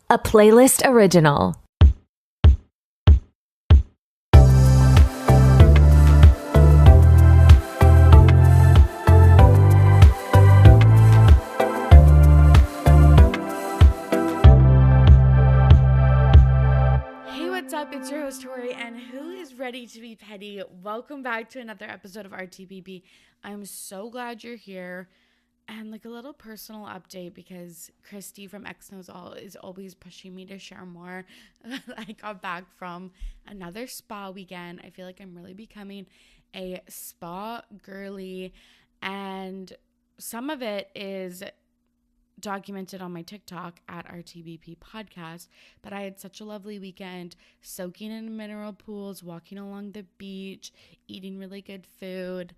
a playlist original. What's up? It's your host Tori, and who is ready to be petty? Welcome back to another episode of RTPP. I'm so glad you're here. And like a little personal update, because Christy from X Knows All is always pushing me to share more. I got back from another spa weekend. I feel like I'm really becoming a spa girly, and some of it is documented on my TikTok at RTBP podcast, but I had such a lovely weekend soaking in mineral pools, walking along the beach, eating really good food,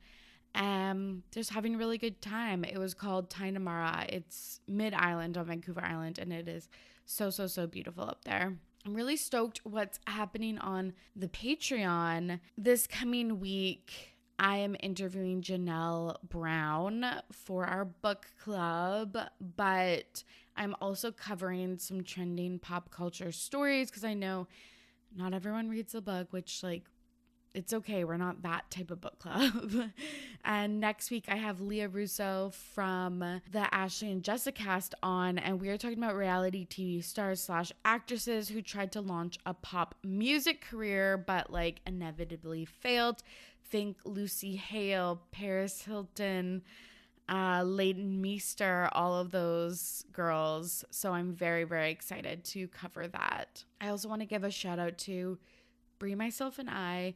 just having a really good time. It was called Tainamara. It's mid-island on Vancouver Island, and it is so beautiful up there. I'm really stoked what's happening on the Patreon this coming week. I am interviewing Janelle Brown for our book club, but I'm also covering some trending pop culture stories because I know not everyone reads the book, which, like, it's okay. We're not that type of book club. And next week I have Leah Russo from the Ashley and Jessica cast on, and we are talking about reality TV stars / actresses who tried to launch a pop music career but like inevitably failed. Think Lucy Hale, Paris Hilton, Leighton Meester, all of those girls. So I'm very excited to cover that. I also want to give a shout out to Brie, Myself, and I.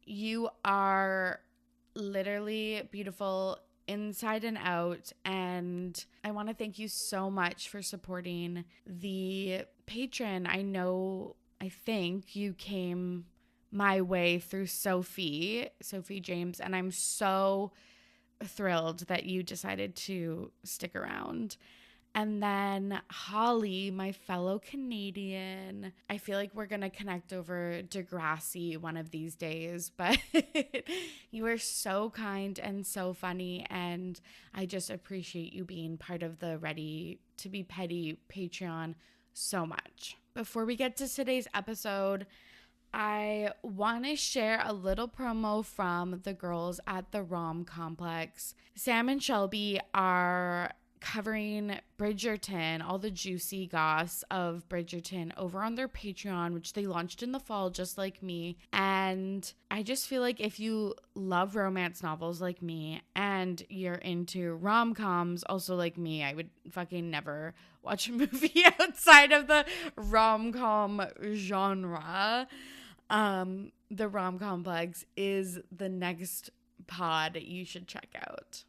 You are literally beautiful inside and out, and I want to thank you so much for supporting the Patreon. I think you came my way through Sophie James, and I'm so thrilled that you decided to stick around. And then Holly, my fellow Canadian, I feel like we're going to connect over Degrassi one of these days, but you are so kind and so funny, and I just appreciate you being part of the Ready to Be Petty Patreon so much. Before we get to today's episode, I want to share a little promo from the girls at the Rom Complex. Sam and Shelby are covering Bridgerton, all the juicy goss of Bridgerton over on their Patreon, which they launched in the fall just like me. And I just feel like if you love romance novels like me and you're into rom-coms also like me, I would fucking never watch a movie outside of the rom-com genre. The Rom Complex is the next pod you should check out.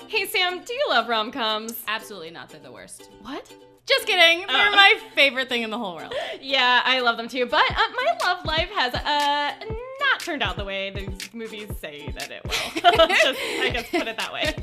Hey Sam, do you love rom-coms? Absolutely not. They're the worst. What? Just kidding. They're my favorite thing in the whole world. Yeah, I love them too. But my love life has not turned out the way these movies say that it will. Let's just, I guess, put it that way.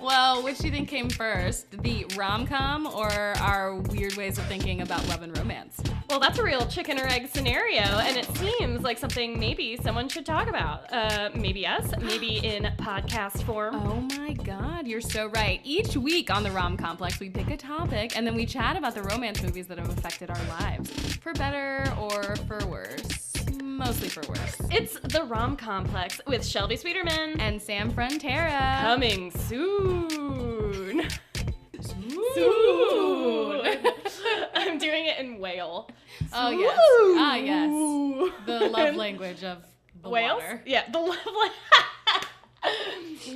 Well, which do you think came first? The rom-com or our weird ways of thinking about love and romance? Well, that's a real chicken or egg scenario, and it seems like something maybe someone should talk about. Maybe us, maybe in podcast form. Oh my God, you're so right. Each week on the Rom Complex, we pick a topic, and then we chat about the romance movies that have affected our lives. For better or for worse. Mostly for worse. It's the Rom Complex with Shelby Sweeterman and Sam Frontera. Coming soon. I'm doing it in whale. Oh, yes. Ah, yes. The love language of the Whales? water. Yeah, the love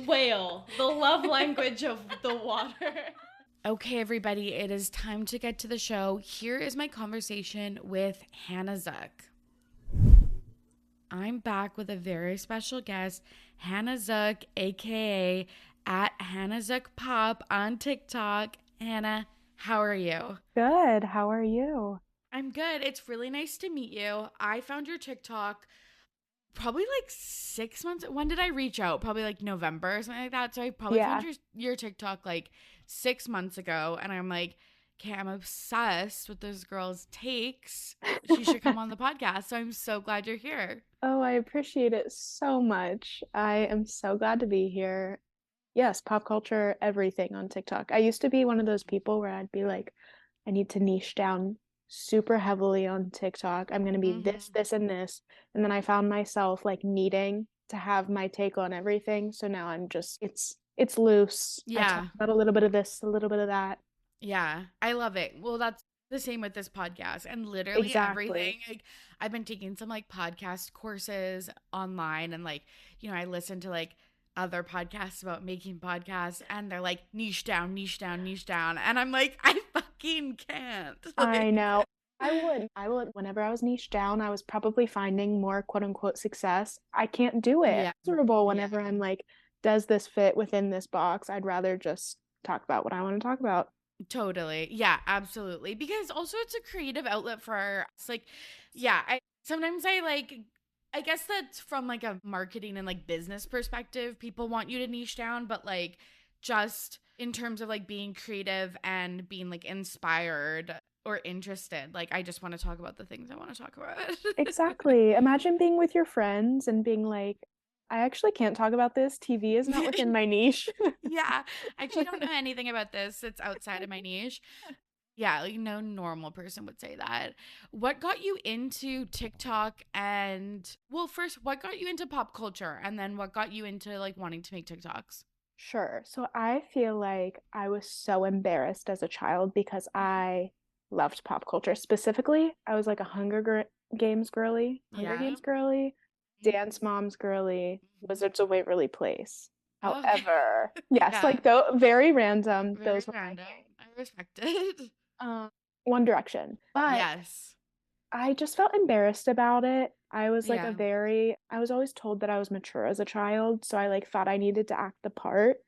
whale. The love language of the water. Okay, everybody, it is time to get to the show. Here is my conversation with Hannah Zook. I'm back with a very special guest, Hannah Zook, aka at Hannah Zook Pop on TikTok. Hannah, how are you? Good. How are you? I'm good. It's really nice to meet you. I found your TikTok probably like 6 months. When did I reach out? Probably like November or something like that. So I probably found your TikTok like 6 months ago. And I'm like, okay, I'm obsessed with this girl's takes. She should come on the podcast. So I'm so glad you're here. Oh, I appreciate it so much. I am so glad to be here. Yes, pop culture, everything on TikTok. I used to be one of those people where I'd be like, I need to niche down super heavily on TikTok. I'm going to be this, this, and this. And then I found myself like needing to have my take on everything. So now I'm just, it's loose. I talk about a little bit of this, a little bit of that. Yeah, I love it. Well, that's the same with this podcast and literally everything. Like, I've been taking some like podcast courses online and like, you know, I listen to like other podcasts about making podcasts and they're like niche down, niche down, niche down. And I'm like, I fucking can't. Like, I know. I would. Whenever I was niche down, I was probably finding more quote unquote success. I can't do it. It's miserable whenever I'm like, does this fit within this box? I'd rather just talk about what I want to talk about. Totally. Yeah, absolutely. Because also it's a creative outlet for us. Like, sometimes I guess that's from like a marketing and like business perspective. People want you to niche down, but like just in terms of like being creative and being like inspired or interested, like I just want to talk about the things I want to talk about. Exactly. Imagine being with your friends and being like, I actually can't talk about this. TV is not within my niche. Yeah. I actually don't know anything about this. It's outside of my niche. Yeah, like no normal person would say that. What got you into TikTok and, well, first, what got you into pop culture and then what got you into like wanting to make TikToks? Sure. So I feel like I was so embarrassed as a child because I loved pop culture. Specifically, I was like a Hunger Games girly, Dance Moms girly, Wizards of Waverly Place. However, yes, like though very random. Very those were random. I respect it. One Direction. But Yes. I just felt embarrassed about it. I was like I was always told that I was mature as a child, so I like thought I needed to act the part.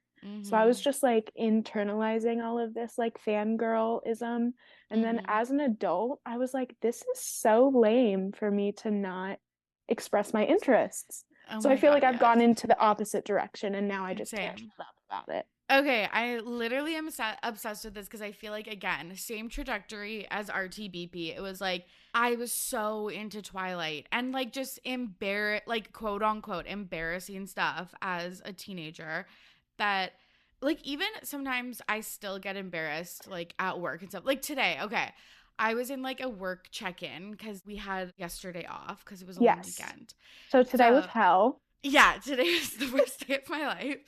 So I was just like internalizing all of this like fangirlism. And then as an adult, I was like, this is so lame for me to not express my interests. So I feel like I've gone into the opposite direction and now I just can't shut up about it. Okay, I literally am obsessed with this because I feel like, again, same trajectory as RTBP. It was like, I was so into Twilight and like just like quote unquote embarrassing stuff as a teenager that like even sometimes I still get embarrassed like at work and stuff. Like today, okay, I was in like a work check-in because we had yesterday off because it was a long weekend. So today was hell. Yeah, today was the worst day of my life.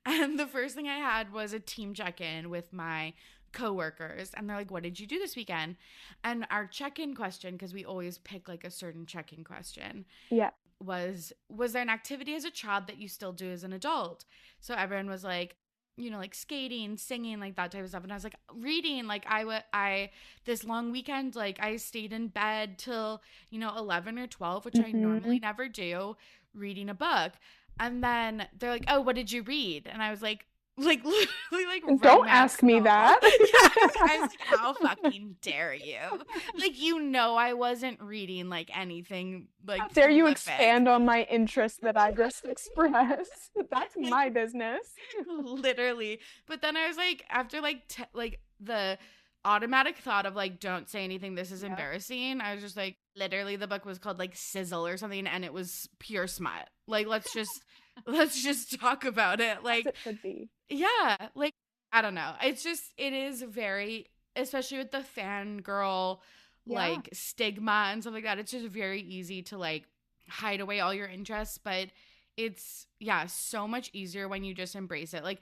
And the first thing I had was a team check-in with my coworkers. And they're like, what did you do this weekend? And our check-in question, because we always pick like a certain check-in question. Yeah. Was there an activity as a child that you still do as an adult? So everyone was like, you know, like skating, singing, like that type of stuff. And I was like, reading, like I this long weekend, like I stayed in bed till, 11 or 12, which I normally never do, reading a book. And then they're like, oh, what did you read? And I was like literally like, don't ask me that. I was like, how fucking dare you? Like, I wasn't reading like anything like. How dare you expand on my interest that I just expressed? That's my business. Literally. But then I was like, after like the automatic thought of like, don't say anything, this is embarrassing. I was just like, literally the book was called like Sizzle or something and it was pure smut. Like, let's just talk about it. Like, as it should be. Yeah, like I don't know. It is very, especially with the fangirl like stigma and stuff like that. It's just very easy to like hide away all your interests, but it's so much easier when you just embrace it. Like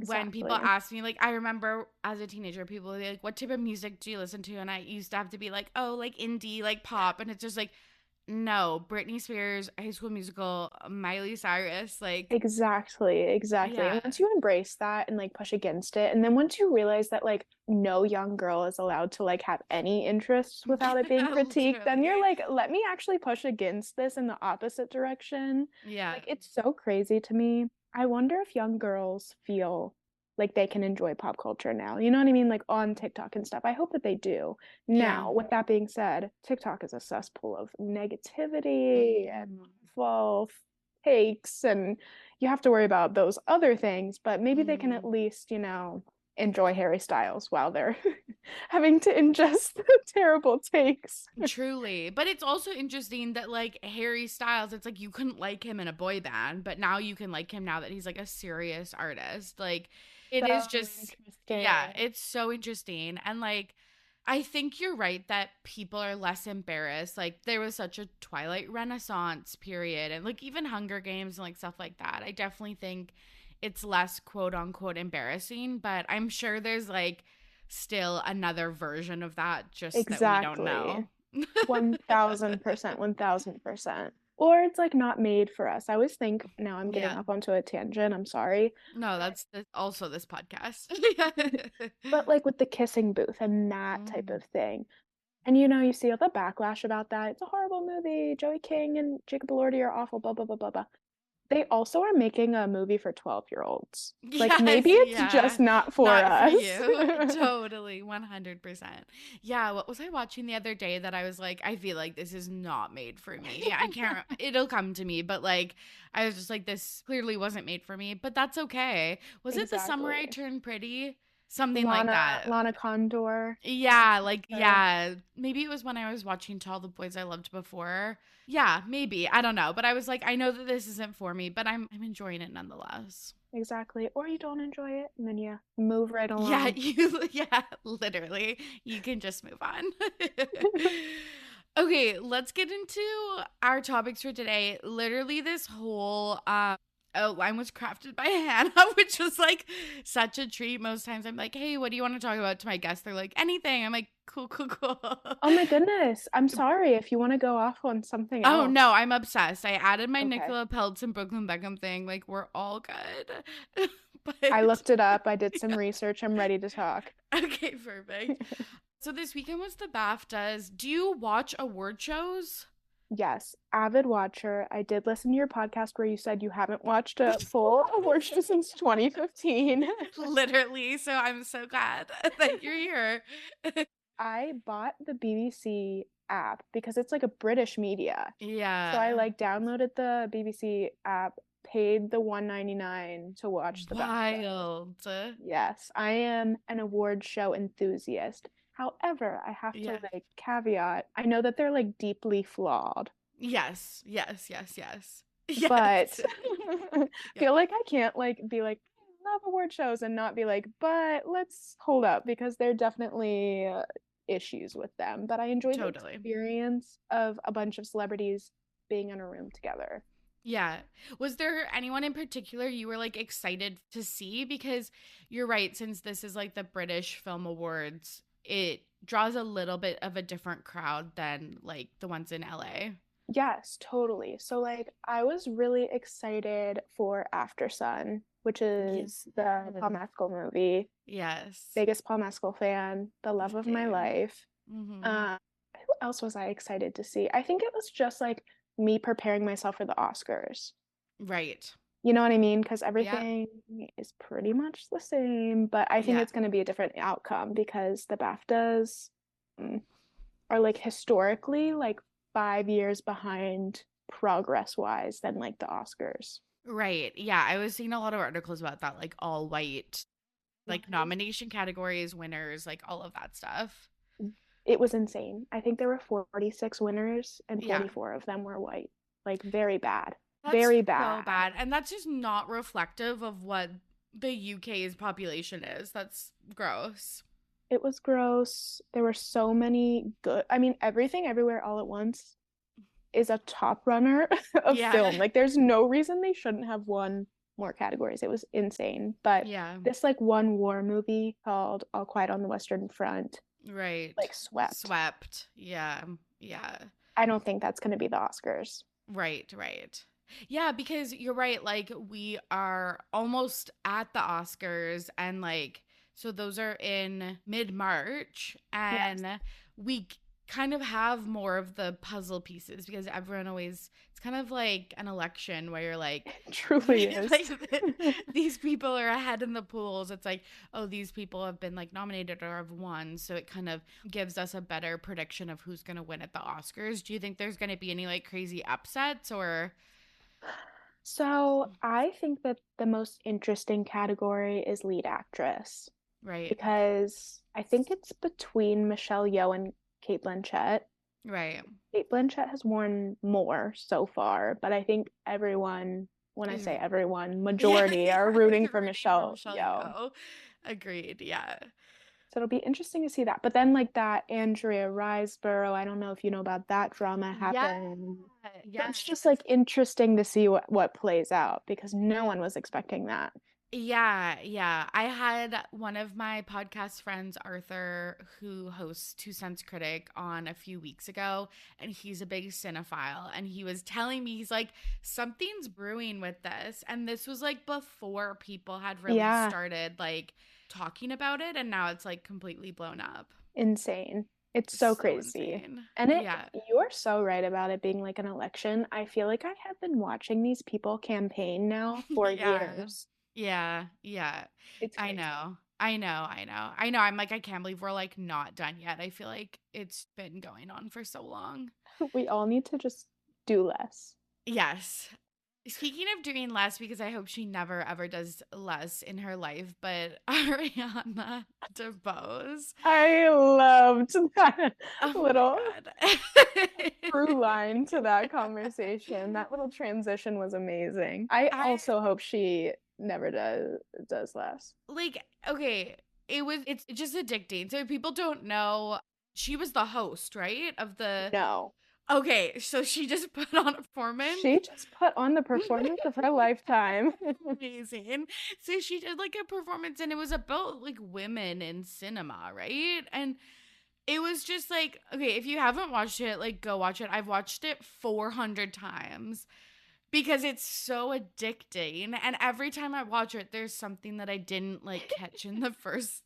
when people ask me, like I remember as a teenager, people would be like, what type of music do you listen to? And I used to have to be like, oh, like indie, like pop, and it's just like, no, Britney Spears, High School Musical, Miley Cyrus, like exactly. Yeah. And once you embrace that and like push against it, and then once you realize that like no young girl is allowed to like have any interests without it being critiqued, then you're like, let me actually push against this in the opposite direction. Yeah. Like it's so crazy to me. I wonder if young girls feel like they can enjoy pop culture now. You know what I mean? Like on TikTok and stuff. I hope that they do. Now, with that being said, TikTok is a cesspool of negativity and false takes, and you have to worry about those other things, but maybe they can at least, enjoy Harry Styles while they're having to ingest the terrible takes. Truly. But it's also interesting that like Harry Styles, it's like you couldn't like him in a boy band, but now you can like him now that he's like a serious artist. Like it is just interesting. it's so interesting. And like I think you're right that people are less embarrassed. Like there was such a Twilight Renaissance period and like even Hunger Games and like stuff like that. I definitely think it's less quote unquote embarrassing, but I'm sure there's like still another version of that just that we don't know. 1000%, 1000%. Or it's like not made for us. I always think, now I'm getting Yeah. up onto a tangent, I'm sorry. No, that's also this podcast. But like with the kissing booth and that type of thing. And you see all the backlash about that. It's a horrible movie. Joey King and Jacob Elordi are awful, blah, blah, blah, blah, blah. They also are making a movie for 12-year-olds. Like maybe it's just not for us. For you. Totally, 100%. Yeah, what was I watching the other day that I was like, I feel like this is not made for me. I can't, it'll come to me, but like, I was just like, this clearly wasn't made for me, but that's okay. Was it The Summer I Turned Pretty? Something like that. Lana Condor. Yeah, like, yeah. Maybe it was when I was watching To All the Boys I Loved Before. Yeah, maybe. I don't know. But I was like, I know that this isn't for me, but I'm enjoying it nonetheless. Exactly. Or you don't enjoy it, and then you move right along. Yeah, literally. You can just move on. Okay, let's get into our topics for today. Literally this whole outline was crafted by Hannah, which was like such a treat. Most times I'm like, hey, what do you want to talk about to my guests? They're like, anything. I'm like, cool. Oh my goodness. I'm sorry if you want to go off on something else. Oh no, I'm obsessed. I added my Nicola, Peltz, and Brooklyn Beckham thing. Like, we're all good. But I looked it up. I did some research. I'm ready to talk. Okay, perfect. So this weekend was the BAFTAs. Do you watch award shows? Yes, avid watcher. I did listen to your podcast where you said you haven't watched a full award show since 2015. Literally, so I'm so glad that you're here. I bought the BBC app because it's like a British media. Yeah. So I like downloaded the BBC app, paid the $1.99 to watch the BAFTAs. Wild. Yes, I am an award show enthusiast. However, I have to like caveat, I know that they're like deeply flawed. Yes. But I feel like I can't like be like, I love award shows and not be like, but let's hold up because there are definitely issues with them. But I enjoyed the experience of a bunch of celebrities being in a room together. Yeah. Was there anyone in particular you were like excited to see? Because you're right, since this is like the British Film Awards, it draws a little bit of a different crowd than like the ones in LA. Yes, totally. So like I was really excited for After Sun, which is the Paul Mescal movie. Yes. Biggest Paul Mescal fan, the love of my life. Mm-hmm. Who else was I excited to see? I think it was just like me preparing myself for the Oscars. Right. You know what I mean? Because everything is pretty much the same, but I think it's going to be a different outcome because the BAFTAs are like historically like 5 years behind progress-wise than like the Oscars. Right. Yeah, I was seeing a lot of articles about that, like all white, like nomination categories, winners, like all of that stuff. It was insane. I think there were 46 winners and 44 of them were white. Like very bad. That's very bad. So bad. And that's just not reflective of what the UK's population is. That's gross. It was gross. There were so many good, I mean, Everything Everywhere All at Once is a top runner of film. Like there's no reason they shouldn't have won more categories. It was insane. But this like one war movie called All Quiet on the Western Front, right, like swept. Yeah. I don't think that's going to be the Oscars. Right. Yeah, because you're right. Like we are almost at the Oscars, and like so those are in mid-March, and we kind of have more of the puzzle pieces because everyone always, it's kind of like an election where you're like, it truly is. Like, these people are ahead in the polls. It's like, oh, these people have been like nominated or have won, so it kind of gives us a better prediction of who's going to win at the Oscars. Do you think there's going to be any like crazy upsets or? So I think that the most interesting category is lead actress. Right. Because I think it's between Michelle Yeoh and Cate Blanchett. Right. Cate Blanchett has won more so far, but I think everyone, when I say everyone, majority are rooting for Michelle Yeoh. Agreed, yeah. So it'll be interesting to see that. But then like that Andrea Riseborough, I don't know if you know about that drama happened. So it's just like interesting to see what plays out because no one was expecting that. Yeah. I had one of my podcast friends, Arthur, who hosts Two Cents Critic, on a few weeks ago, and he's a big cinephile, and he was telling me, he's like, something's brewing with this, and this was like before people had really started like talking about it, and now it's like completely blown up. Insane. It's so crazy. Insane. And you are so right about it being like an election. I feel like I have been watching these people campaign now for years. Yeah. It's crazy. I know. I'm like, I can't believe we're like not done yet. I feel like it's been going on for so long. We all need to just do less. Yes. Speaking of doing less, because I hope she never ever does less in her life, but Ariana DeBose. I loved that little God. through line to that conversation. That little transition was amazing. I also hope she never does less. Like, okay, it's just addicting. So if people don't know, she was the host, right? No. Okay, so she just put on a performance. She just put on the performance of her lifetime. Amazing. So she did like a performance, and it was about like women in cinema, right? And it was just like, okay, if you haven't watched it, like go watch it. I've watched it 400 times because it's so addicting. And every time I watch it, there's something that I didn't like catch in the first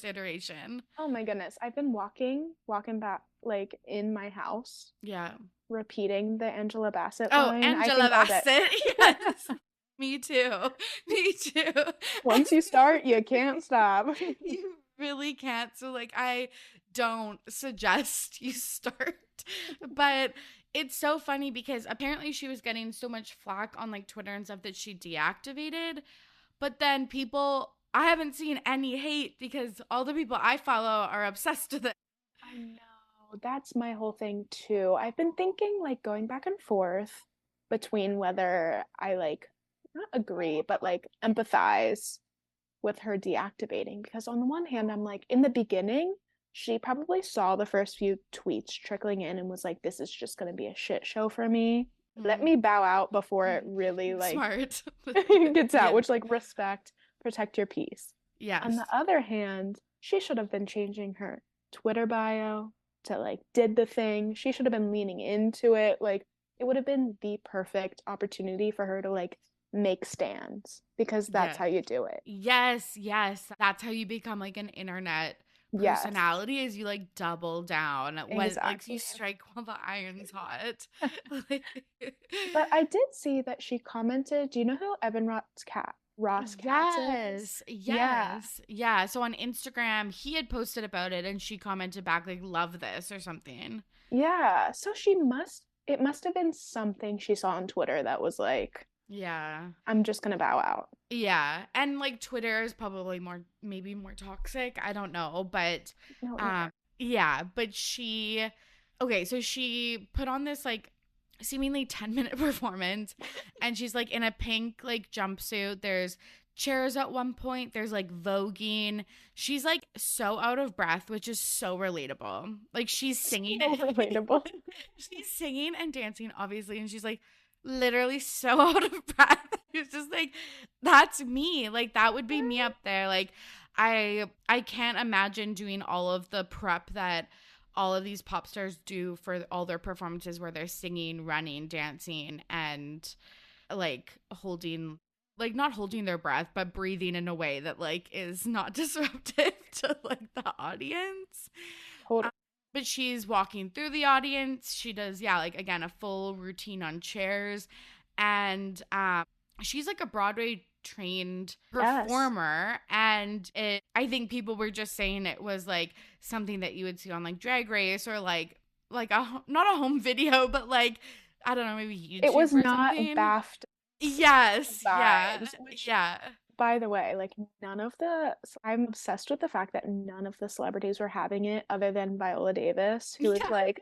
iteration. Oh my goodness. I've been walking back like in my house. Yeah. Repeating the Angela Bassett line. Oh, Angela Bassett. Yes. Me too. Once you start, you can't stop. You really can't. So like, I don't suggest you start. But it's so funny because apparently she was getting so much flack on like Twitter and stuff that she deactivated. But then I haven't seen any hate because all the people I follow are obsessed with it. I know. That's my whole thing too. I've been thinking like going back and forth between whether I like not agree, but like empathize with her deactivating. Because on the one hand, I'm like, in the beginning, she probably saw the first few tweets trickling in and was like, this is just going to be a shit show for me. Let me bow out before it really like smart gets out, which like respect, protect your peace. Yes. On the other hand, she should have been changing her Twitter bio to like did the thing. She should have been leaning into it. Like it would have been the perfect opportunity for her to like make stands because that's how you do it. Yes. That's how you become like an internet personality is you like double down when like you strike while the iron's hot. But I did see that she commented, do you know who Evan Ross Katz is? Yeah. So on Instagram, he had posted about it and she commented back like, love this or something. Yeah. So it must have been something she saw on Twitter that was like, yeah, I'm just going to bow out. Yeah. And like Twitter is probably maybe more toxic. I don't know. But but she put on this like seemingly 10-minute performance and she's like in a pink like jumpsuit. There's chairs at one point. There's like voguing. She's like so out of breath, which is so relatable. Like she's singing. So relatable. She's singing and dancing, obviously, and she's like literally so out of breath. It's just like, that's me. Like that would be me up there. Like I can't imagine doing all of the prep that all of these pop stars do for all their performances where they're singing, running, dancing, and like holding, like not holding their breath, but breathing in a way that like is not disruptive to like the audience. But she's walking through the audience. She does, like again, a full routine on chairs. And she's like a Broadway trained performer. And I think people were just saying it was like something that you would see on like Drag Race or like not a home video, but like, I don't know, maybe YouTube. It was not something. BAFTA. Yes. Vibes, Yeah. By the way, like I'm obsessed with the fact that none of the celebrities were having it other than Viola Davis, who is like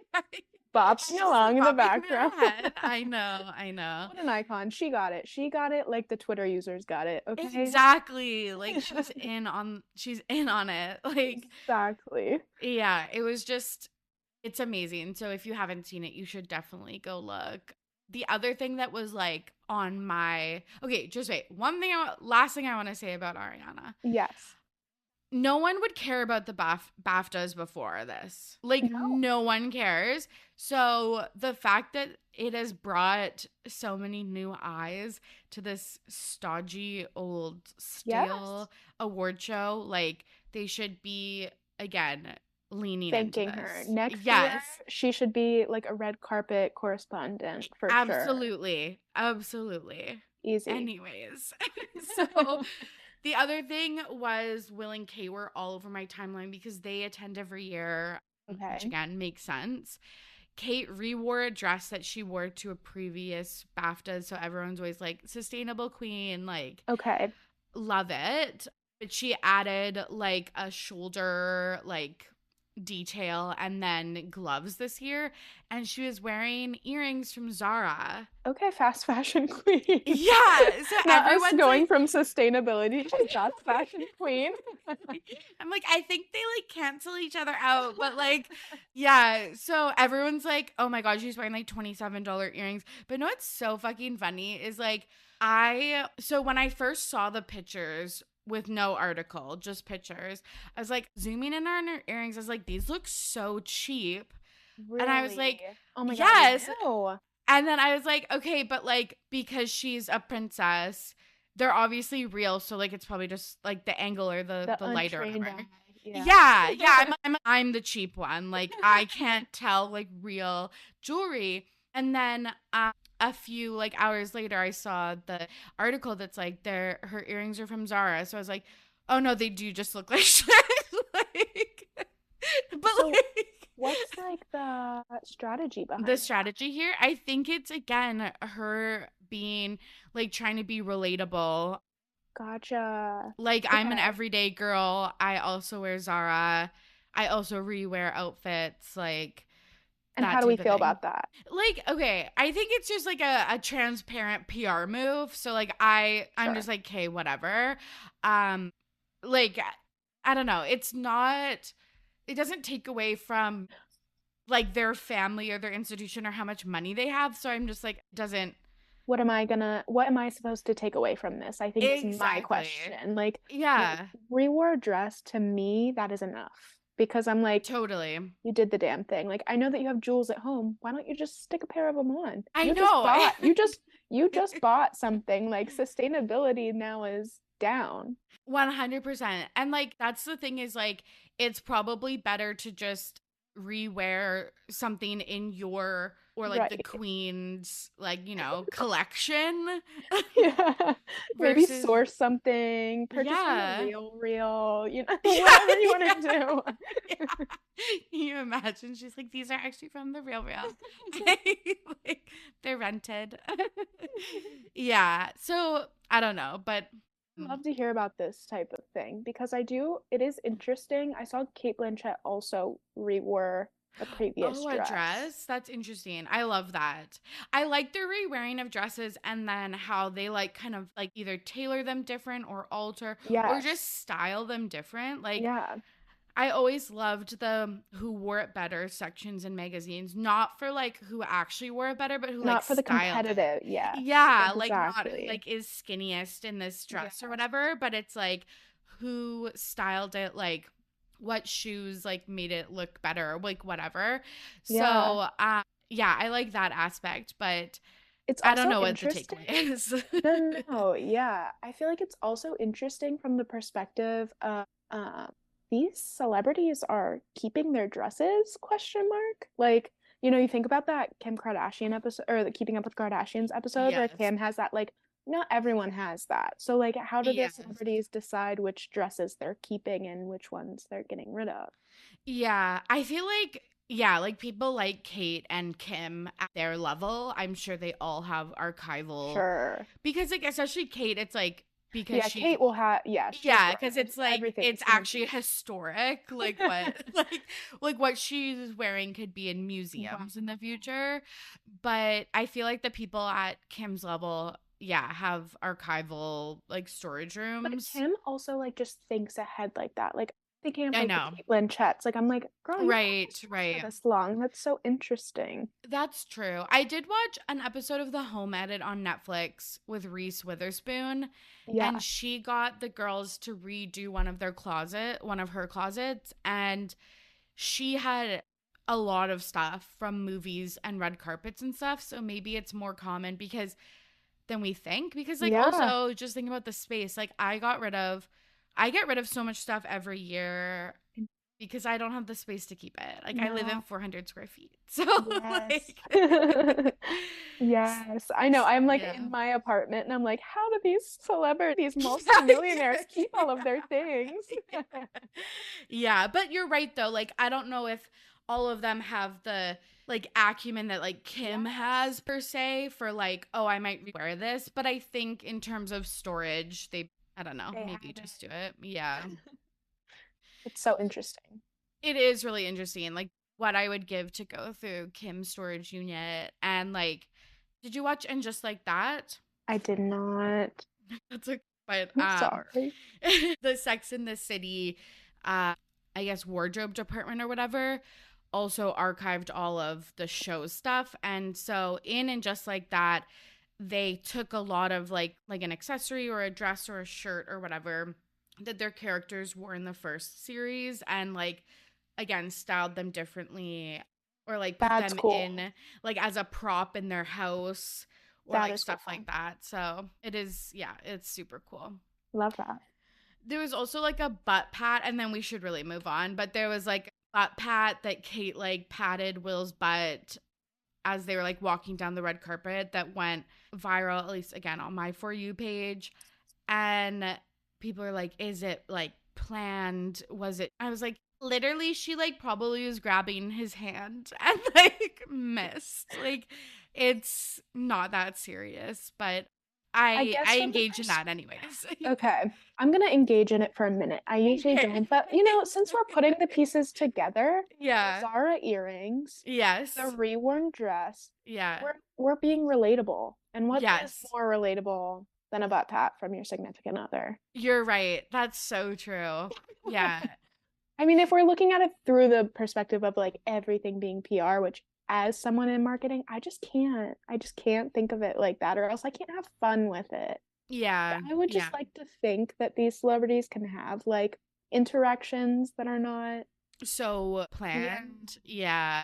bopping along in the Bopping background. her head. I know. What an icon. She got it like the Twitter users got it. Okay. Exactly. Like she's in on it. Like Exactly. yeah, it's amazing. So if you haven't seen it, you should definitely go look. The other thing that was like on my just wait. Last thing I want to say about Ariana. Yes. No one would care about the BAFTAs before this. Like, no one cares. So the fact that it has brought so many new eyes to this stodgy, old, stale award show, like, they should be, again, leaning Thanking into her. this. Next year, she should be like a red carpet correspondent for sure. Absolutely. Easy. Anyways. So... The other thing was Will and Kate were all over my timeline because they attend every year, which again makes sense. Kate re-wore a dress that she wore to a previous BAFTA, so everyone's always like, sustainable queen, like, love it. But she added like a shoulder, like, detail and then gloves this year, and she was wearing earrings from Zara. Okay, fast fashion queen. Yeah, so everyone's going like, from sustainability to fast fashion queen. I'm like, I think they like cancel each other out, but like, yeah. So everyone's like, oh my god, she's wearing like $27 earrings. But no, it's so fucking funny is like so when I first saw the pictures with no article, just pictures, I was like zooming in on her earrings. I was like, these look so cheap. Really? And I was like, oh my yes. God, no. And then I was like, okay, but like, because she's a princess, they're obviously real. So like, it's probably just like the angle or the light or whatever. Yeah. I'm the cheap one. Like, I can't tell like real jewelry. And then a few like hours later, I saw the article that's like her earrings are from Zara. So I was like, oh no, they do just look like shit. Like, but so like, what's like the strategy behind the strategy here? I think it's again her being like trying to be relatable. Gotcha. Like, I'm an everyday girl. I also wear Zara. I also rewear outfits. Like, and how do we feel about that? Like, okay, I think it's just like a transparent PR move. So like I'm just like, okay, whatever. Like, I don't know. It doesn't take away from like their family or their institution or how much money they have. So I'm just like, what am I supposed to take away from this? I think it's my question. Like, yeah, rewore a dress, to me, that is enough. Because I'm like, totally, you did the damn thing. Like, I know that you have jewels at home. Why don't you just stick a pair of them on? I know. You just bought something. Like, sustainability now is down. 100%. And like, that's the thing is like, it's probably better to just rewear something in your or like the queen's like, you know, collection. Yeah. Maybe source something, purchase from real, you know, whatever you want to do. Yeah. Can you imagine? She's like, these are actually from the real. Like, they're rented. Yeah. So I don't know, but I'd love to hear about this type of thing because it is interesting. I saw Cate Blanchett also rewore a previous dress. That's interesting. I love that. I like the re-wearing of dresses and then how they like kind of like either tailor them different or alter or just style them different. Like, I always loved the who wore it better sections in magazines, not for like who actually wore it better, but who not like for the competitive, exactly. Like not like is skinniest in this dress or whatever, but it's like who styled it, like what shoes like made it look better, like whatever. So I like that aspect, but I don't know what the takeaway is. No, I feel like it's also interesting from the perspective of these celebrities are keeping their dresses, ? Like, you know, you think about that Kim Kardashian episode or the Keeping Up with Kardashians episode where Kim has that, like, not everyone has that. So like, how do the celebrities decide which dresses they're keeping and which ones they're getting rid of? Yeah, I feel like like people like Kate and Kim at their level, I'm sure they all have archival. Sure. Because like especially Kate, it's like because Yeah, Kate will have, she's yeah, right. because it's like Everything it's is gonna actually historic, like what like what she's wearing could be in museums in the future. But I feel like the people at Kim's level, have archival like storage But rooms. Kim also like just thinks ahead like that. Like thinking of I like know. the Kate Blanchetts. Like I'm like, girl, you've Right, for right. this long. That's so interesting. That's true. I did watch an episode of The Home Edit on Netflix with Reese Witherspoon, Yeah. and she got the girls to redo one of her closets, and she had a lot of stuff from movies and red carpets and stuff. So maybe it's more common than we think. Because like also just think about the space. Like I get rid of so much stuff every year because I don't have the space to keep it. Like I live in 400 square feet. So like yes, I know. I'm like in my apartment and I'm like, how do these celebrities, multimillionaires keep all of their things? Yeah, but you're right though. Like I don't know if all of them have the like acumen that like Kim has per se for like, oh, I might wear this. But I think in terms of storage, I don't know, maybe just do it. Yeah. It's so interesting. It is really interesting. Like what I would give to go through Kim's storage unit. And like, did you watch And Just Like That? I did not. That's okay. But I'm sorry. the Sex in the City, I guess wardrobe department or whatever, also archived all of the show stuff. And so in And Just Like That, they took a lot of like an accessory or a dress or a shirt or whatever that their characters wore in the first series and like again styled them differently or like put them in like as a prop in their house or like stuff like that. So it is, it's super cool. Love that. There was also like a butt pat, and then we should really move on, but there was like a butt pat that Kate like patted Will's butt as they were like walking down the red carpet that went viral, at least again on my For You page. And people are like, is it like planned? Was it? I was like, literally, she like probably was grabbing his hand and like missed. Like, it's not that serious, but I engage in that anyways. Okay. I'm going to engage in it for a minute. I usually don't, but since we're putting the pieces together, Zara earrings, yes, the reworn dress, yeah, we're being relatable. And what is more relatable than a butt pat from your significant other? You're right. That's so true. Yeah. I mean, if we're looking at it through the perspective of like everything being PR, which as someone in marketing, I just can't think of it like that, or else I can't have fun with it. Yeah. But I would just like to think that these celebrities can have like interactions that are not so planned. Yeah,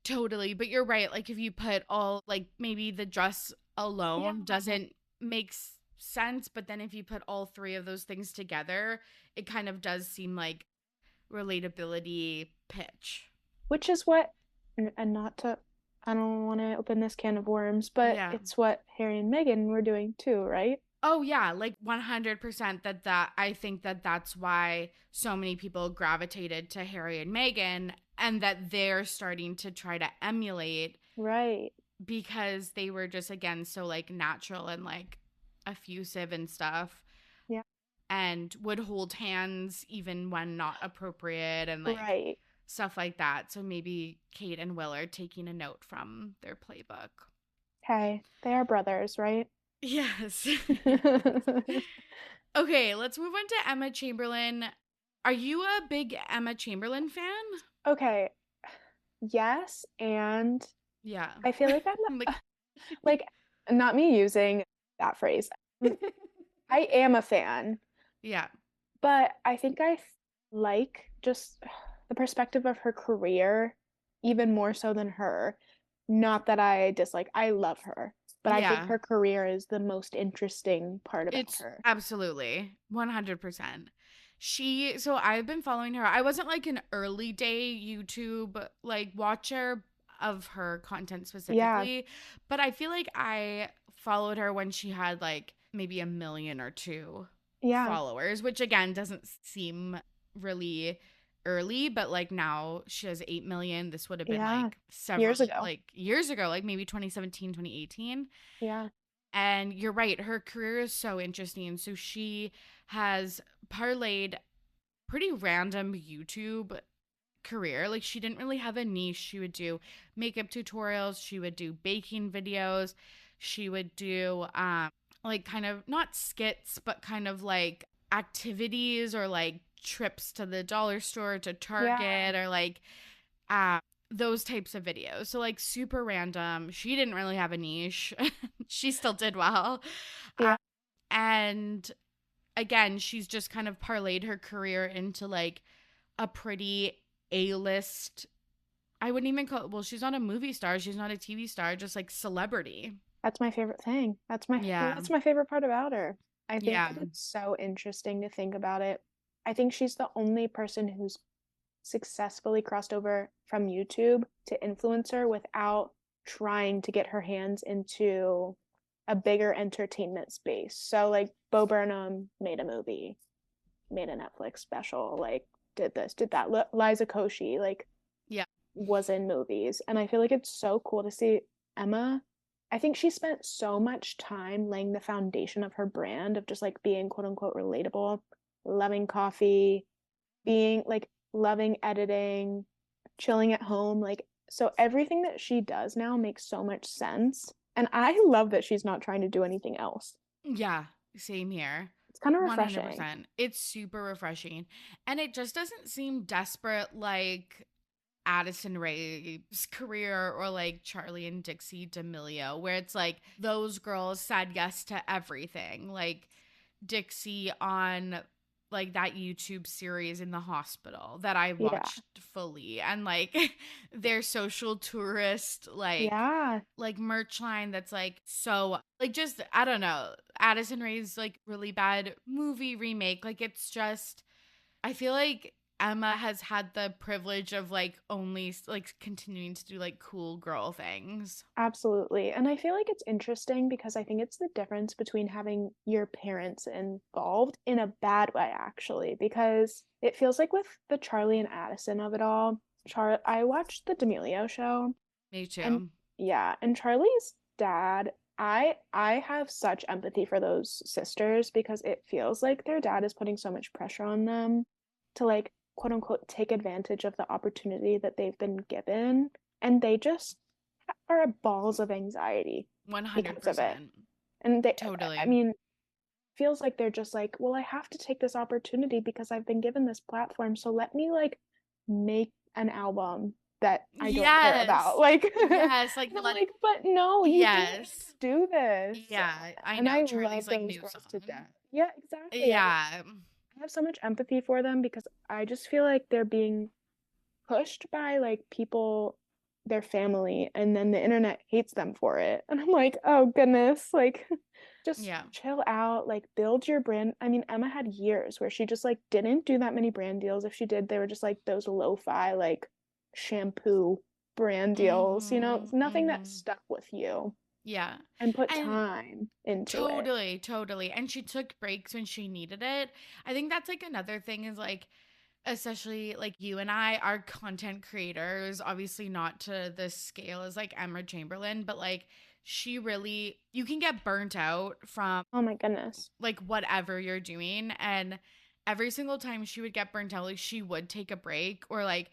totally. But you're right. Like if you put all like maybe the dress alone doesn't make sense, but then if you put all three of those things together, it kind of does seem like relatability pitch. Which is what, and I don't want to open this can of worms, but it's what Harry and Meghan were doing too, right? Oh yeah, like 100% that I think that's why so many people gravitated to Harry and Meghan, and that they're starting to try to emulate. Right. Because they were just again so like natural and like effusive and stuff. Yeah. And would hold hands even when not appropriate and like stuff like that. So maybe Kate and Will are taking a note from their playbook. Hey, they are brothers, right? Yes. Okay, let's move on to Emma Chamberlain. Are you a big Emma Chamberlain fan? Okay. Yes, and yeah. I feel like I'm like not me using that phrase. I am a fan. Yeah. But I think I like just the perspective of her career even more so than her. Not that I dislike, I love her. But I think her career is the most interesting part about her. Absolutely. 100%. So I've been following her. I wasn't like an early day YouTube like watcher of her content specifically, but I feel like I followed her when she had like maybe 1 million or 2 followers, which again doesn't seem really early, but like now she has 8 million. This would have been like several years ago, like maybe 2017, 2018. Yeah. And you're right, her career is so interesting. So she has parlayed pretty random YouTube career. Like, she didn't really have a niche. She would do makeup tutorials, she would do baking videos, she would do like kind of not skits, but kind of like activities or like trips to the dollar store, to Target, or like those types of videos. So like super random. She didn't really have a niche. She still did well. Yeah. And again, she's just kind of parlayed her career into like a pretty A-list. I wouldn't even call it, well, she's not a movie star, she's not a TV star, just like celebrity. That's my favorite thing. That's my favorite part about her. I think that it's so interesting to think about it. I think she's the only person who's successfully crossed over from YouTube to influencer without trying to get her hands into a bigger entertainment space. So like Bo Burnham made a movie, made a Netflix special, like did this, did that. Liza Koshy like was in movies. And I feel like it's so cool to see Emma. I think she spent so much time laying the foundation of her brand of just like being quote unquote relatable, loving coffee, being like loving editing, chilling at home. Like, so everything that she does now makes so much sense. And I love that she's not trying to do anything else. Yeah, same here. It's kind of refreshing. 100%. It's super refreshing. And it just doesn't seem desperate like Addison Rae's career or like Charlie and Dixie D'Amelio, where it's like those girls said yes to everything. Like Dixie on like that YouTube series in the hospital that I watched fully, and like their social tourist like merch line that's like so like just I don't know, Addison Rae's like really bad movie remake. Like it's just, I feel like Emma has had the privilege of like only like continuing to do like cool girl things. Absolutely. And I feel like it's interesting because I think it's the difference between having your parents involved in a bad way, actually, because it feels like with the Charlie and Addison of it all, I watched the D'Amelio show. Me too. And Charlie's dad, I have such empathy for those sisters because it feels like their dad is putting so much pressure on them to like quote unquote take advantage of the opportunity that they've been given, and they just are balls of anxiety 100%. And they totally, I mean, feels like they're just like, well, I have to take this opportunity because I've been given this platform, so let me like make an album that I don't care about. Like like like, but no, you do this. Yeah, I know. And I Charlie's love like those girls song. to death. Yeah, exactly. Yeah. I have so much empathy for them because I just feel like they're being pushed by like people, their family, and then the internet hates them for it. And I'm like, oh goodness, like just chill out, like build your brand. I mean, Emma had years where she just like didn't do that many brand deals. If she did, they were just like those lo-fi like shampoo brand deals, you know, nothing that stuck with you. Yeah. And put time into it. Totally. And she took breaks when she needed it. I think that's like another thing is like, especially like you and I are content creators, obviously not to the scale as like Emma Chamberlain, but like she really, you can get burnt out from, oh my goodness, like whatever you're doing. And every single time she would get burnt out, like she would take a break, or like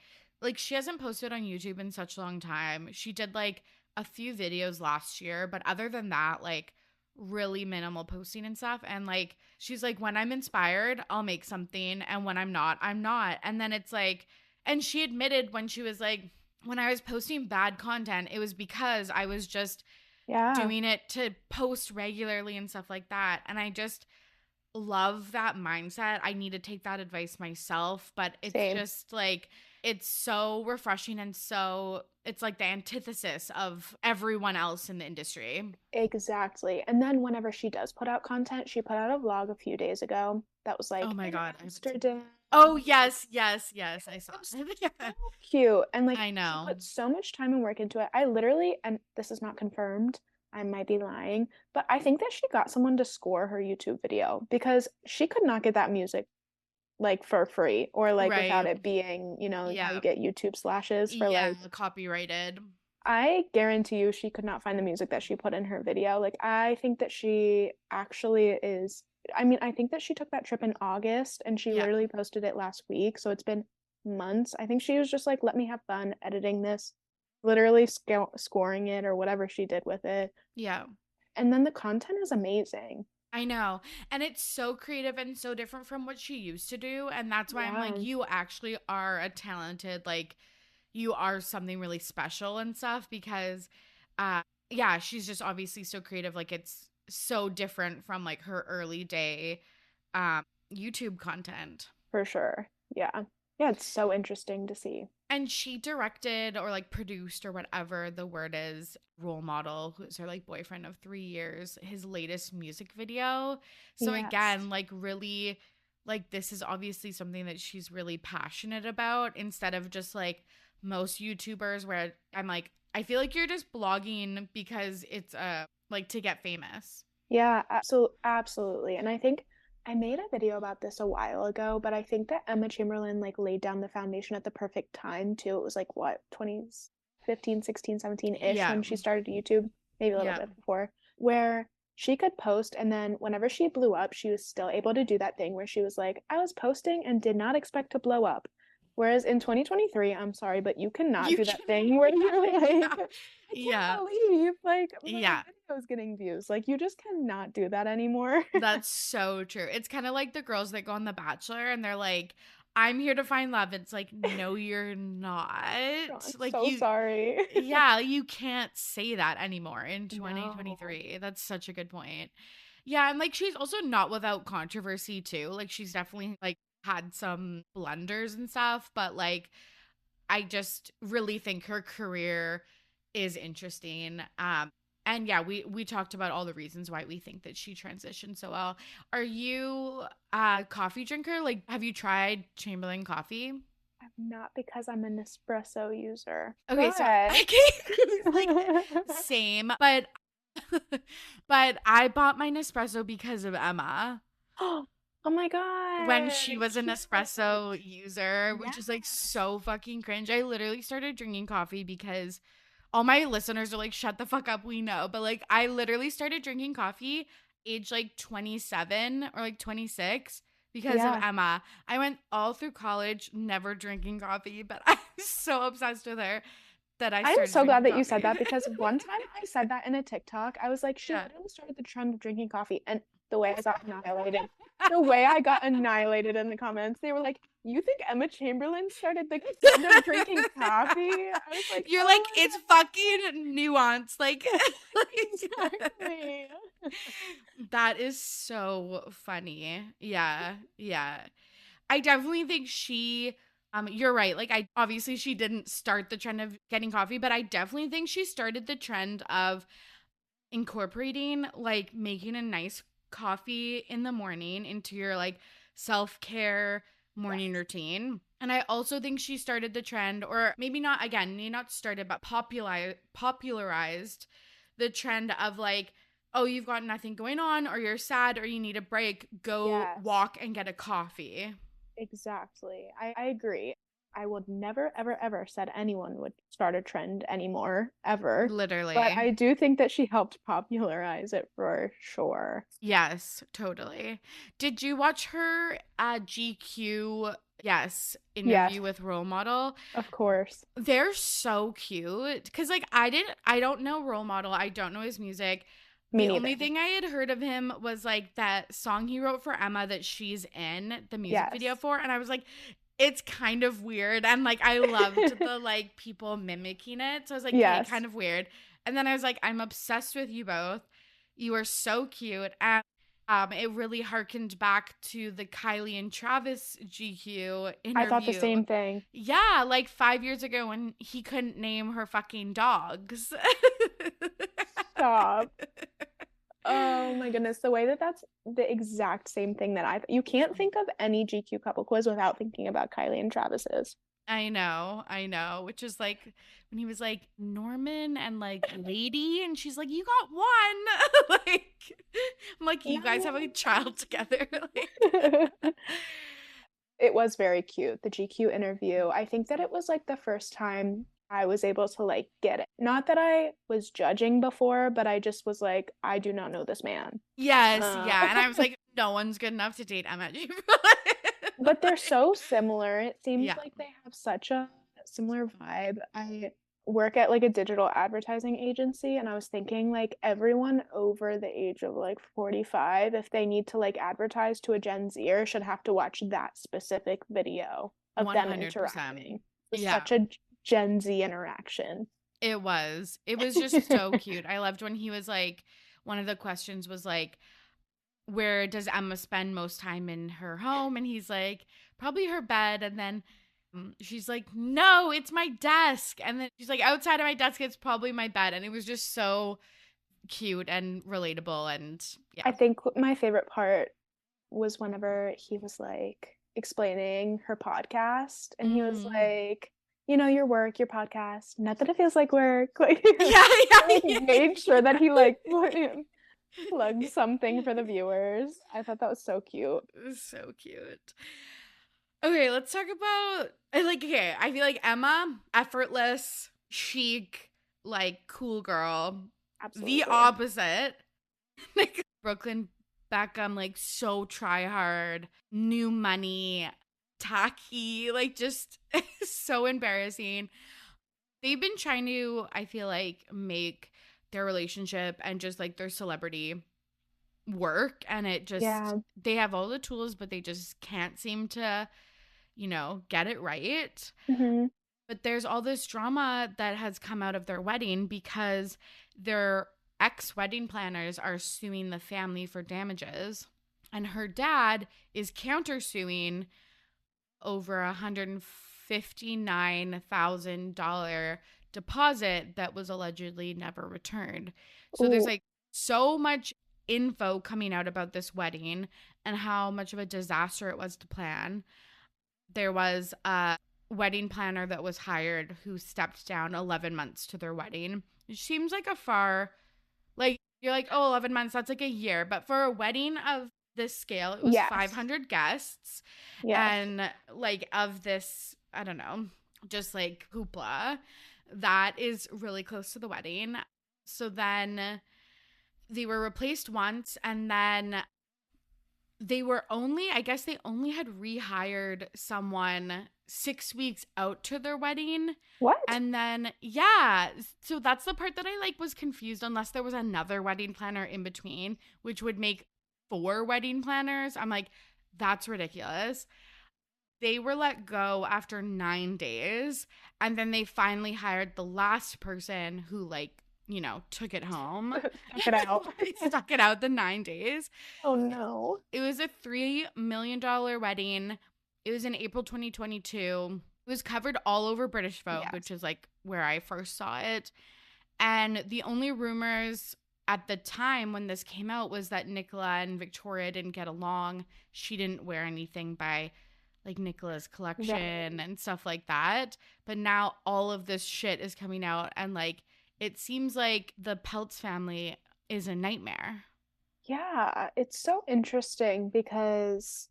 she hasn't posted on YouTube in such a long time. She did like a few videos last year, but other than that, like really minimal posting and stuff. And like she's like, when I'm inspired, I'll make something, and when I'm not, I'm not. And then it's like, and she admitted when she was like, when I was posting bad content, it was because I was just doing it to post regularly and stuff like that. And I just love that mindset. I need to take that advice myself, but it's just like, it's so refreshing, and so it's like the antithesis of everyone else in the industry. Exactly. And then whenever she does put out content, she put out a vlog a few days ago that was like, oh my god, Amsterdam. Oh yes, I saw it. So cute. And like, I know, she put so much time and work into it. I literally, and this is not confirmed, I might be lying, but I think that she got someone to score her YouTube video because she could not get that music like for free, or like without it being, you know, how you get YouTube slashes for like copyrighted. I guarantee you she could not find the music that she put in her video. Like, I think that she actually is, I mean, I think that she took that trip in August and she Yeah. literally posted it last week. So it's been months. I think she was just like, let me have fun editing this, literally scoring it or whatever she did with it. Yeah. And then the content is amazing. I know. And it's so creative and so different from what she used to do. And that's why I'm like, Yeah. you actually are a talented, like, you are something really special and stuff because, yeah, she's just obviously so creative. Like, it's so different from like her early day YouTube content. For sure. Yeah. Yeah, it's so interesting to see. And she directed or like produced or whatever the word is, Role Model, who's her like boyfriend of 3 years, his latest music video. So Yes. again, like really, like this is obviously something that she's really passionate about instead of just like most YouTubers where I'm like, I feel like you're just blogging because it's like to get famous. Yeah, absolutely. And I think I made a video about this a while ago, but I think that Emma Chamberlain like laid down the foundation at the perfect time too. It was like what, 2015, 16, 17-ish Yeah. when she started YouTube, maybe a little Yeah. bit before, where she could post and then whenever she blew up, she was still able to do that thing where she was like, I was posting and did not expect to blow up. Whereas in 2023, I'm sorry, but you cannot You do that can- thing where you're like, I Yeah. can't believe like my Yeah. video's getting views. Like you just cannot do that anymore. That's so true. It's kind of like the girls that go on The Bachelor and they're like, I'm here to find love. It's like, no, you're not. I'm Like so sorry. yeah, you can't say that anymore in 2023. That's such a good point. Yeah, and like she's also not without controversy too. Like she's definitely like had some blunders and stuff, but like I just really think her career is interesting. And yeah, we talked about all the reasons why we think that she transitioned so well. Are you a coffee drinker? Like have you tried Chamberlain coffee? I'm not because I'm an espresso user. Okay, so But- like same, but but I bought my Nespresso because of Emma Oh my god. when she was an espresso user, which is like so fucking cringe. I literally started drinking coffee because all my listeners are like, shut the fuck up, we know. But like I literally started drinking coffee age like 27 or like 26 because of Yeah. Emma. I went all through college never drinking coffee, but I'm so obsessed with her that I started I'm so glad that drinking you said that coffee. because one time I said that in a TikTok. I was like, she Yeah. literally started the trend of drinking coffee, and the way I got annihilated. The way I got annihilated in the comments, they were like, "You think Emma Chamberlain started the trend of drinking coffee?" I was like, You're "Oh like, my it's fucking nuanced. Like, God, exactly." that is so funny. Yeah. Yeah. I definitely think she, you're right. Like, obviously she didn't start the trend of getting coffee, but I definitely think she started the trend of incorporating, like, making a nice coffee in the morning into your, like, self-care morning routine. And I also think she started the trend, or maybe not, again, maybe not started, but popularized the trend of like, oh, you've got nothing going on, or you're sad, or you need a break, go Yes. walk and get a coffee. Exactly. I agree. I would never, ever, ever said anyone would start a trend anymore, ever. Literally. But I do think that she helped popularize it for sure. Yes, totally. Did you watch her GQ, interview with Role Model? Of course. They're so cute. Because, like, I don't know Role Model. I don't know his music. Me The only neither. thing I had heard of him was, like, that song he wrote for Emma that she's in the music Yes. video for. And I was like, it's kind of weird. And, like, I loved the, like, people mimicking it. So I was like, Yes. okay, kind of weird. And then I was like, I'm obsessed with you both. You are so cute. And it really harkened back to the Kylie and Travis GQ interview. I thought the same thing. Yeah, like 5 years ago when he couldn't name her fucking dogs. Stop. Oh my goodness. The way that that's the exact same thing that you can't think of any GQ couple quiz without thinking about Kylie and Travis's. I know. Which is like when he was like Norman and like Lady, and she's like, you got one. Like, I'm like, you guys have a child together. Like, It was very cute, the GQ interview. I think that it was like the first time I was able to like get it. Not that I was judging before, but I just was like, I do not know this man. Yes, yeah. And I was like, no one's good enough to date Emma Chamberlain. But they're so similar. It seems Yeah. like they have such a similar vibe. I work at like a digital advertising agency, and I was thinking like everyone over the age of like 45, if they need to like advertise to a Gen Zer, should have to watch that specific video of them 100%. interacting. It was Yeah. such a Gen Z interaction. It was just so cute. I loved when he was like, one of the questions was like, where does Emma spend most time in her home? And he's like, probably her bed. And then she's like, no, it's my desk. And then she's like, outside of my desk, it's probably my bed. And it was just so cute and relatable. And yeah. I think my favorite part was whenever he was like explaining her podcast, and he was like, you know, your work, your podcast, not that it feels like work. Like, yeah. made sure that he like plugged something for the viewers. I thought that was so cute. It was so cute. Okay, let's talk about okay, I feel like Emma, effortless, chic, like cool girl. Absolutely. The opposite. Like Brooklyn Beckham, like so try hard, new money, tacky, like just so embarrassing. They've been trying to, I feel like, make their relationship and just like their celebrity work, and it just they have all the tools, but they just can't seem to, you know, get it right. Mm-hmm. But there's all this drama that has come out of their wedding because their ex-wedding planners are suing the family for damages, and her dad is countersuing over $159,000 deposit that was allegedly never returned. So there's like so much info coming out about this wedding and how much of a disaster it was to plan. There was a wedding planner that was hired who stepped down 11 months to their wedding. It seems like a far, like, you're like, oh, 11 months, that's like a year. But for a wedding of this scale, it was 500 guests. And like of this, I don't know, just like hoopla, that is really close to the wedding. So then they were replaced once, and then they were only, I guess they only had rehired someone 6 weeks out to their wedding. What? And then, yeah. So that's the part that I like was confused, unless there was another wedding planner in between, which would make 4 wedding planners. I'm like, that's ridiculous. They were let go after 9 days, and then they finally hired the last person who, like, you know, took it home. Stuck it out. Stuck it out the 9 days. Oh, no. It was a $3 million wedding. It was in April 2022. It was covered all over British Vogue, which is, like, where I first saw it. And the only rumors at the time when this came out was that Nicola and Victoria didn't get along. She didn't wear anything by like Nicola's collection and stuff like that. But now all of this shit is coming out, and like it seems like the Peltz family is a nightmare. Yeah, it's so interesting because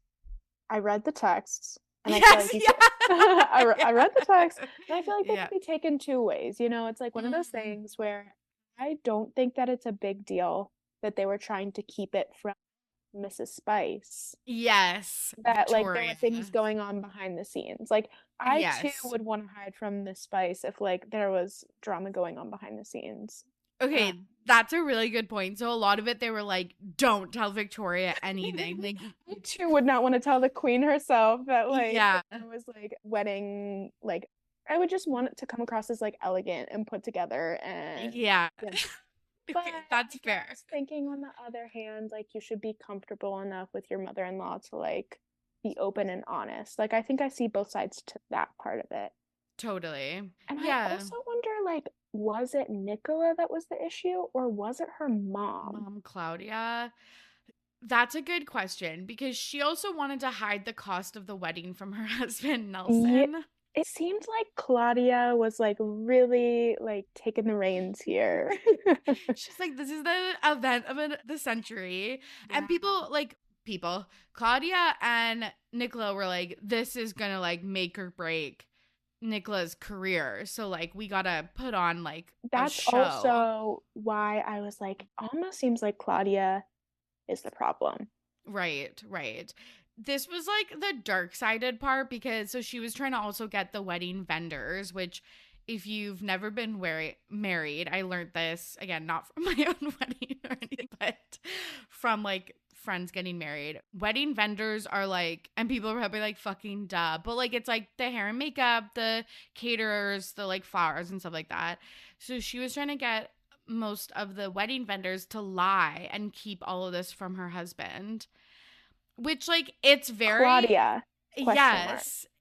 I read the texts, and I feel like I read the text, and I feel like they could be taken 2 ways. You know, it's like one of those things where I don't think that it's a big deal that they were trying to keep it from Mrs. Spice. Yes. That Victoria. like there were things going on behind the scenes. Like I too would want to hide from Miss Spice if like there was drama going on behind the scenes. Okay, that's a really good point. So a lot of it they were like, don't tell Victoria anything. Like I too would not want to tell the queen herself that like it was like wedding, like I would just want it to come across as like elegant and put together, and But that's fair. Thinking on the other hand, like you should be comfortable enough with your mother-in-law to like be open and honest. Like I think I see both sides to that part of it. Totally. And I also wonder, like, was it Nicola that was the issue, or was it her mom? Mom Claudia. That's a good question, because she also wanted to hide the cost of the wedding from her husband Nelson. It seemed like Claudia was like really like taking the reins here. She's like, this is the event of the century. And Claudia and Nicola were like, this is gonna like make or break Nicola's career. So like we gotta put on like That's a show. also why I was like, almost seems like Claudia is the problem. Right. This was like the dark-sided part because so she was trying to also get the wedding vendors, which if you've never been married, I learned this, again, not from my own wedding or anything, but from like friends getting married. Wedding vendors are like, and people are probably like, fucking duh. But like, it's like the hair and makeup, the caterers, the like flowers and stuff like that. So she was trying to get most of the wedding vendors to lie and keep all of this from her husband. Which like, it's very... Claudia.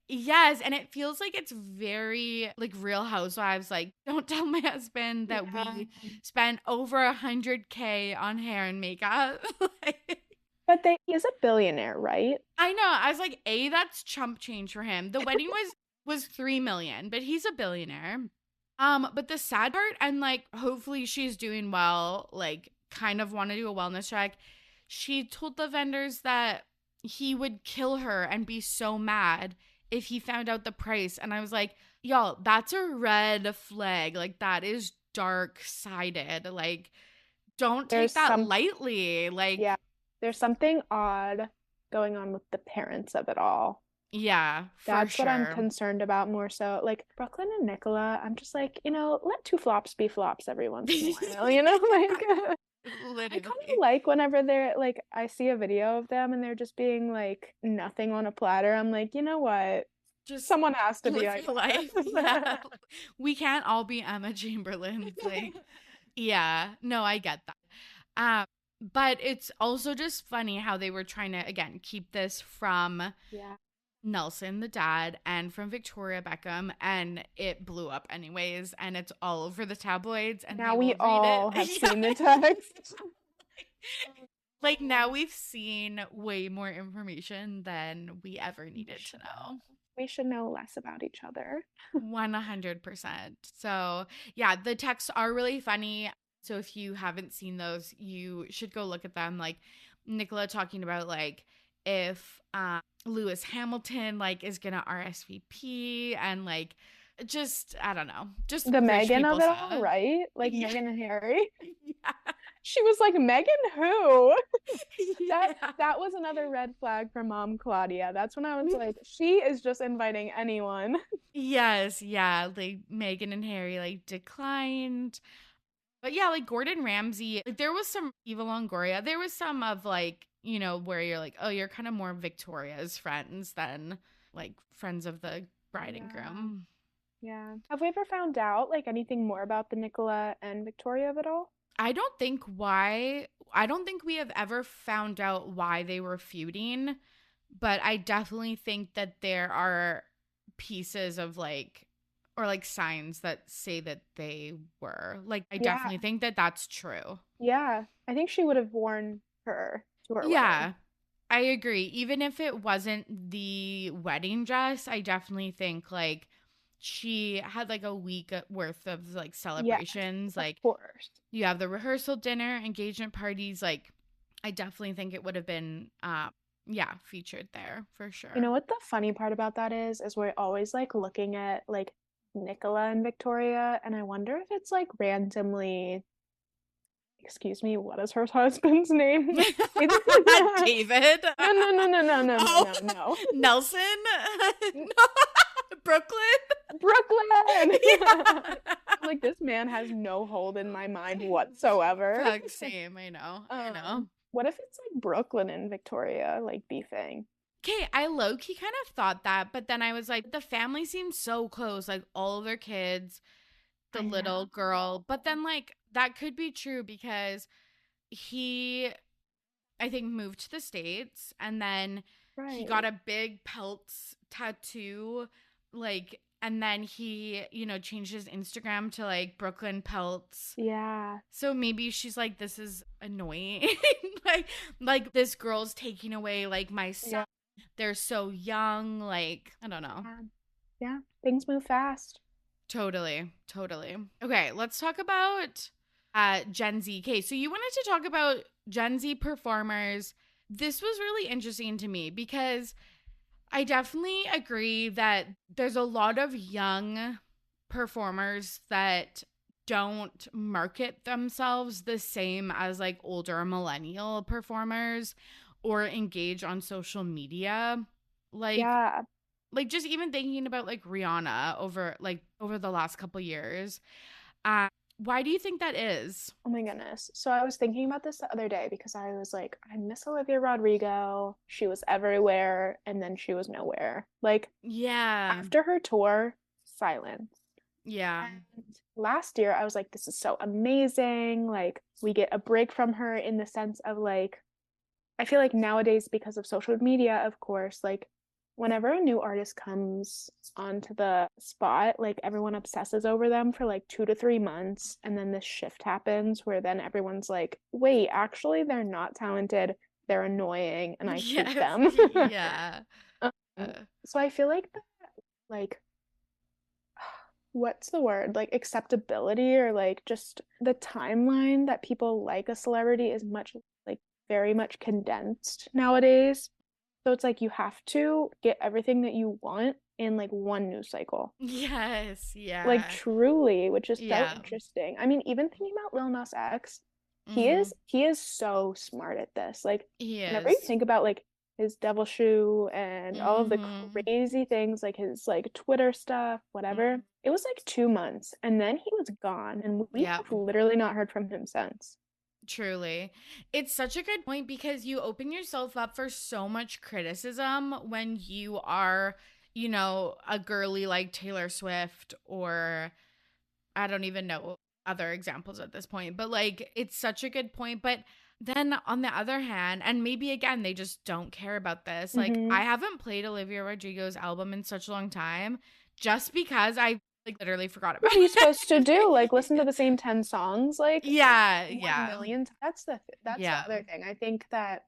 Yes, and it feels like it's very like Real Housewives, like, don't tell my husband that we spent over $100K on hair and makeup. But he is a billionaire, right? I know. I was like, that's chump change for him. The wedding was $3 million, but he's a billionaire. But the sad part, and like hopefully she's doing well, like kind of want to do a wellness check. She told the vendors that he would kill her and be so mad if he found out the price. And I was like, y'all, that's a red flag. Like, that is dark-sided. Like, don't take that lightly. Like, yeah, there's something odd going on with the parents of it all. Yeah, that's what I'm concerned about more so. Like, Brooklyn and Nicola, I'm just like, let two flops be flops every once in a while, like... Literally. I kind of like whenever they're like, I see a video of them and they're just being like nothing on a platter. I'm like, you know what? Just someone has to be like life. Yeah. We can't all be Emma Chamberlain. Like, yeah, no, I get that. But it's also just funny how they were trying to again keep this from Nelson, the dad, and from Victoria Beckham, and it blew up anyways, and it's all over the tabloids. And now we all have seen the text. Like now we've seen way more information than we ever needed to know. We should know less about each other. 100%. So yeah, the texts are really funny. So if you haven't seen those, you should go look at them. Like Nicola talking about like if Lewis Hamilton like is gonna RSVP and like just I don't know, just the Meghan of it all, right? Like Meghan and Harry. Yeah. She was like, Meghan who? That was another red flag for Mom Claudia. That's when I was like, she is just inviting anyone. Yes, yeah, like Meghan and Harry like declined. But yeah, like Gordon Ramsay, like there was some Eva Longoria. There was some of like, where you're like, oh, you're kind of more Victoria's friends than like friends of the bride and groom. Yeah. Have we ever found out like anything more about the Nicola and Victoria of it all? I don't think we have ever found out why they were feuding, but I definitely think that there are pieces of like, or like signs that say that they were. Like, I definitely think that that's true. Yeah. I think she would have worn her to her wedding. I agree. Even if it wasn't the wedding dress, I definitely think like she had like a week worth of like celebrations. Like, of course. You have the rehearsal dinner, engagement parties. Like, I definitely think it would have been featured there for sure. You know what the funny part about that is we're always like looking at like Nicola and Victoria, and I wonder if it's like randomly, excuse me, what is her husband's name? David? No. Nelson? No. Brooklyn. Yeah. Like, this man has no hold in my mind whatsoever. Same, I know. What if it's like Brooklyn and Victoria like beefing? Okay, I low-key kind of thought that, but then I was like, the family seems so close, like all of their kids, the little girl. But then like that could be true because he, I think, moved to the States and then he got a big Peltz tattoo, like, and then he, changed his Instagram to like Brooklyn Peltz. Yeah. So maybe she's like, this is annoying. like this girl's taking away like my son. Yeah. They're so young, like, I don't know. Yeah, things move fast. Totally. Okay, let's talk about Gen Z. Okay, so you wanted to talk about Gen Z performers. This was really interesting to me because I definitely agree that there's a lot of young performers that don't market themselves the same as like older millennial performers or engage on social media. Like Yeah. just even thinking about like Rihanna over the last couple years. Why do you think that is? Oh my goodness. So I was thinking about this the other day because I was like, I miss Olivia Rodrigo. She was everywhere and then she was nowhere. Like Yeah. after her tour, silence. Yeah. And last year I was like, this is so amazing. Like we get a break from her in the sense of like, I feel like nowadays because of social media, of course, like whenever a new artist comes onto the spot, like everyone obsesses over them for like 2 to 3 months, and then this shift happens where then everyone's like, wait, actually they're not talented, they're annoying, and I hate them. Yeah. So I feel like that, like, what's the word? Like acceptability or like just the timeline that people like a celebrity is much like very much condensed nowadays. So it's like you have to get everything that you want in like one news cycle. Yes. Yeah. Like truly, which is so Yeah. interesting. I mean, even thinking about Lil Nas X, Mhm. he is so smart at this. Like He whenever you is. think about like his Devil Shoe and all of the Mhm. crazy things, like his like Twitter stuff, whatever, Mhm. it was like 2 months and then he was gone and we Yeah. have literally not heard from him since. Truly. It's such a good point because you open yourself up for so much criticism when you are, a girly like Taylor Swift, or I don't even know other examples at this point, but like it's such a good point. But then on the other hand, and maybe again, they just don't care about this. Like Mhm. I haven't played Olivia Rodrigo's album in such a long time just because I like literally forgot about What are you it. supposed to do? Like listen to the same 10 songs like Yeah, 1 million times? That's the yeah. other thing. I think that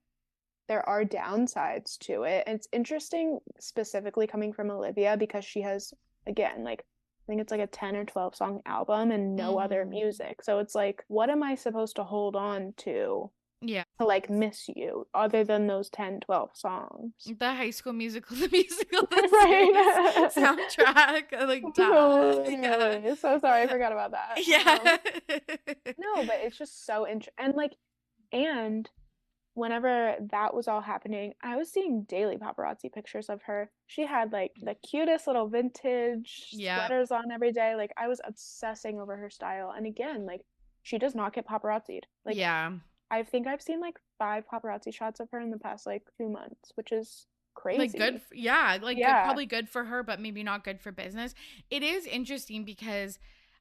there are downsides to it. And it's interesting specifically coming from Olivia because she has again like I think it's like a 10 or 12 song album and no other Mhm. music. So it's like what am I supposed to hold on to Yeah. like miss you other than those 10, 12 songs? The High School Musical, the musical, the Right. series soundtrack, like No, yeah, really. So sorry, I forgot about that. yeah, No, but it's just so interesting. And like, and whenever that was all happening, I was seeing daily paparazzi pictures of her. She had like the cutest little vintage yeah, sweaters on every day. Like, I was obsessing over her style. And again, like, she does not get paparazzied. Like, yeah. I think I've seen like 5 paparazzi shots of her in the past like 2 months, which is Like crazy. good, yeah, like good, Yeah. probably good for her, but maybe not good for business. It is interesting because,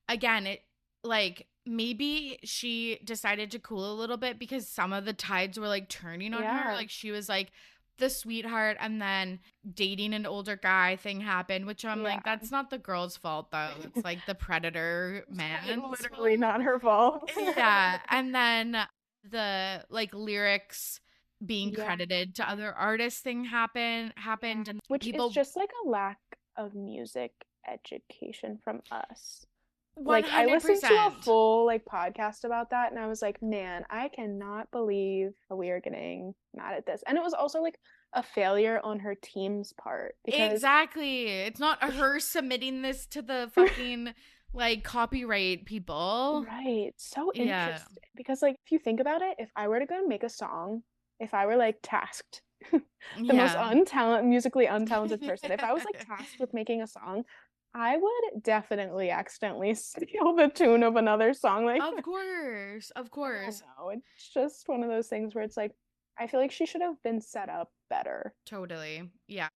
again, it like maybe she decided to cool a little bit because some of the tides were like turning on her. Yeah. Like she was like the sweetheart, and then dating an older guy thing happened, which I'm like, Yeah. that's not the girl's fault though. It's like the predator man. Literally not her fault. Yeah, and then the like lyrics being Yeah. credited to other artists thing happened, and Which people is just like a lack of music education from us. Like I 100%. listened to a full like podcast about that and I was like, man, I cannot believe we are getting mad at this. And it was also like a failure on her team's part because Exactly. It's not her submitting this to the fucking like copyright people. right, so Yeah. interesting because like if you think about it, if I were to go and make a song, if I were like tasked the most musically untalented person, if I was like tasked with making a song, I would definitely accidentally steal the tune of another song. Like, Of course. Of I course. don't know. It's just one of those things where it's like, I feel like she should have been set up better. Totally. Yeah.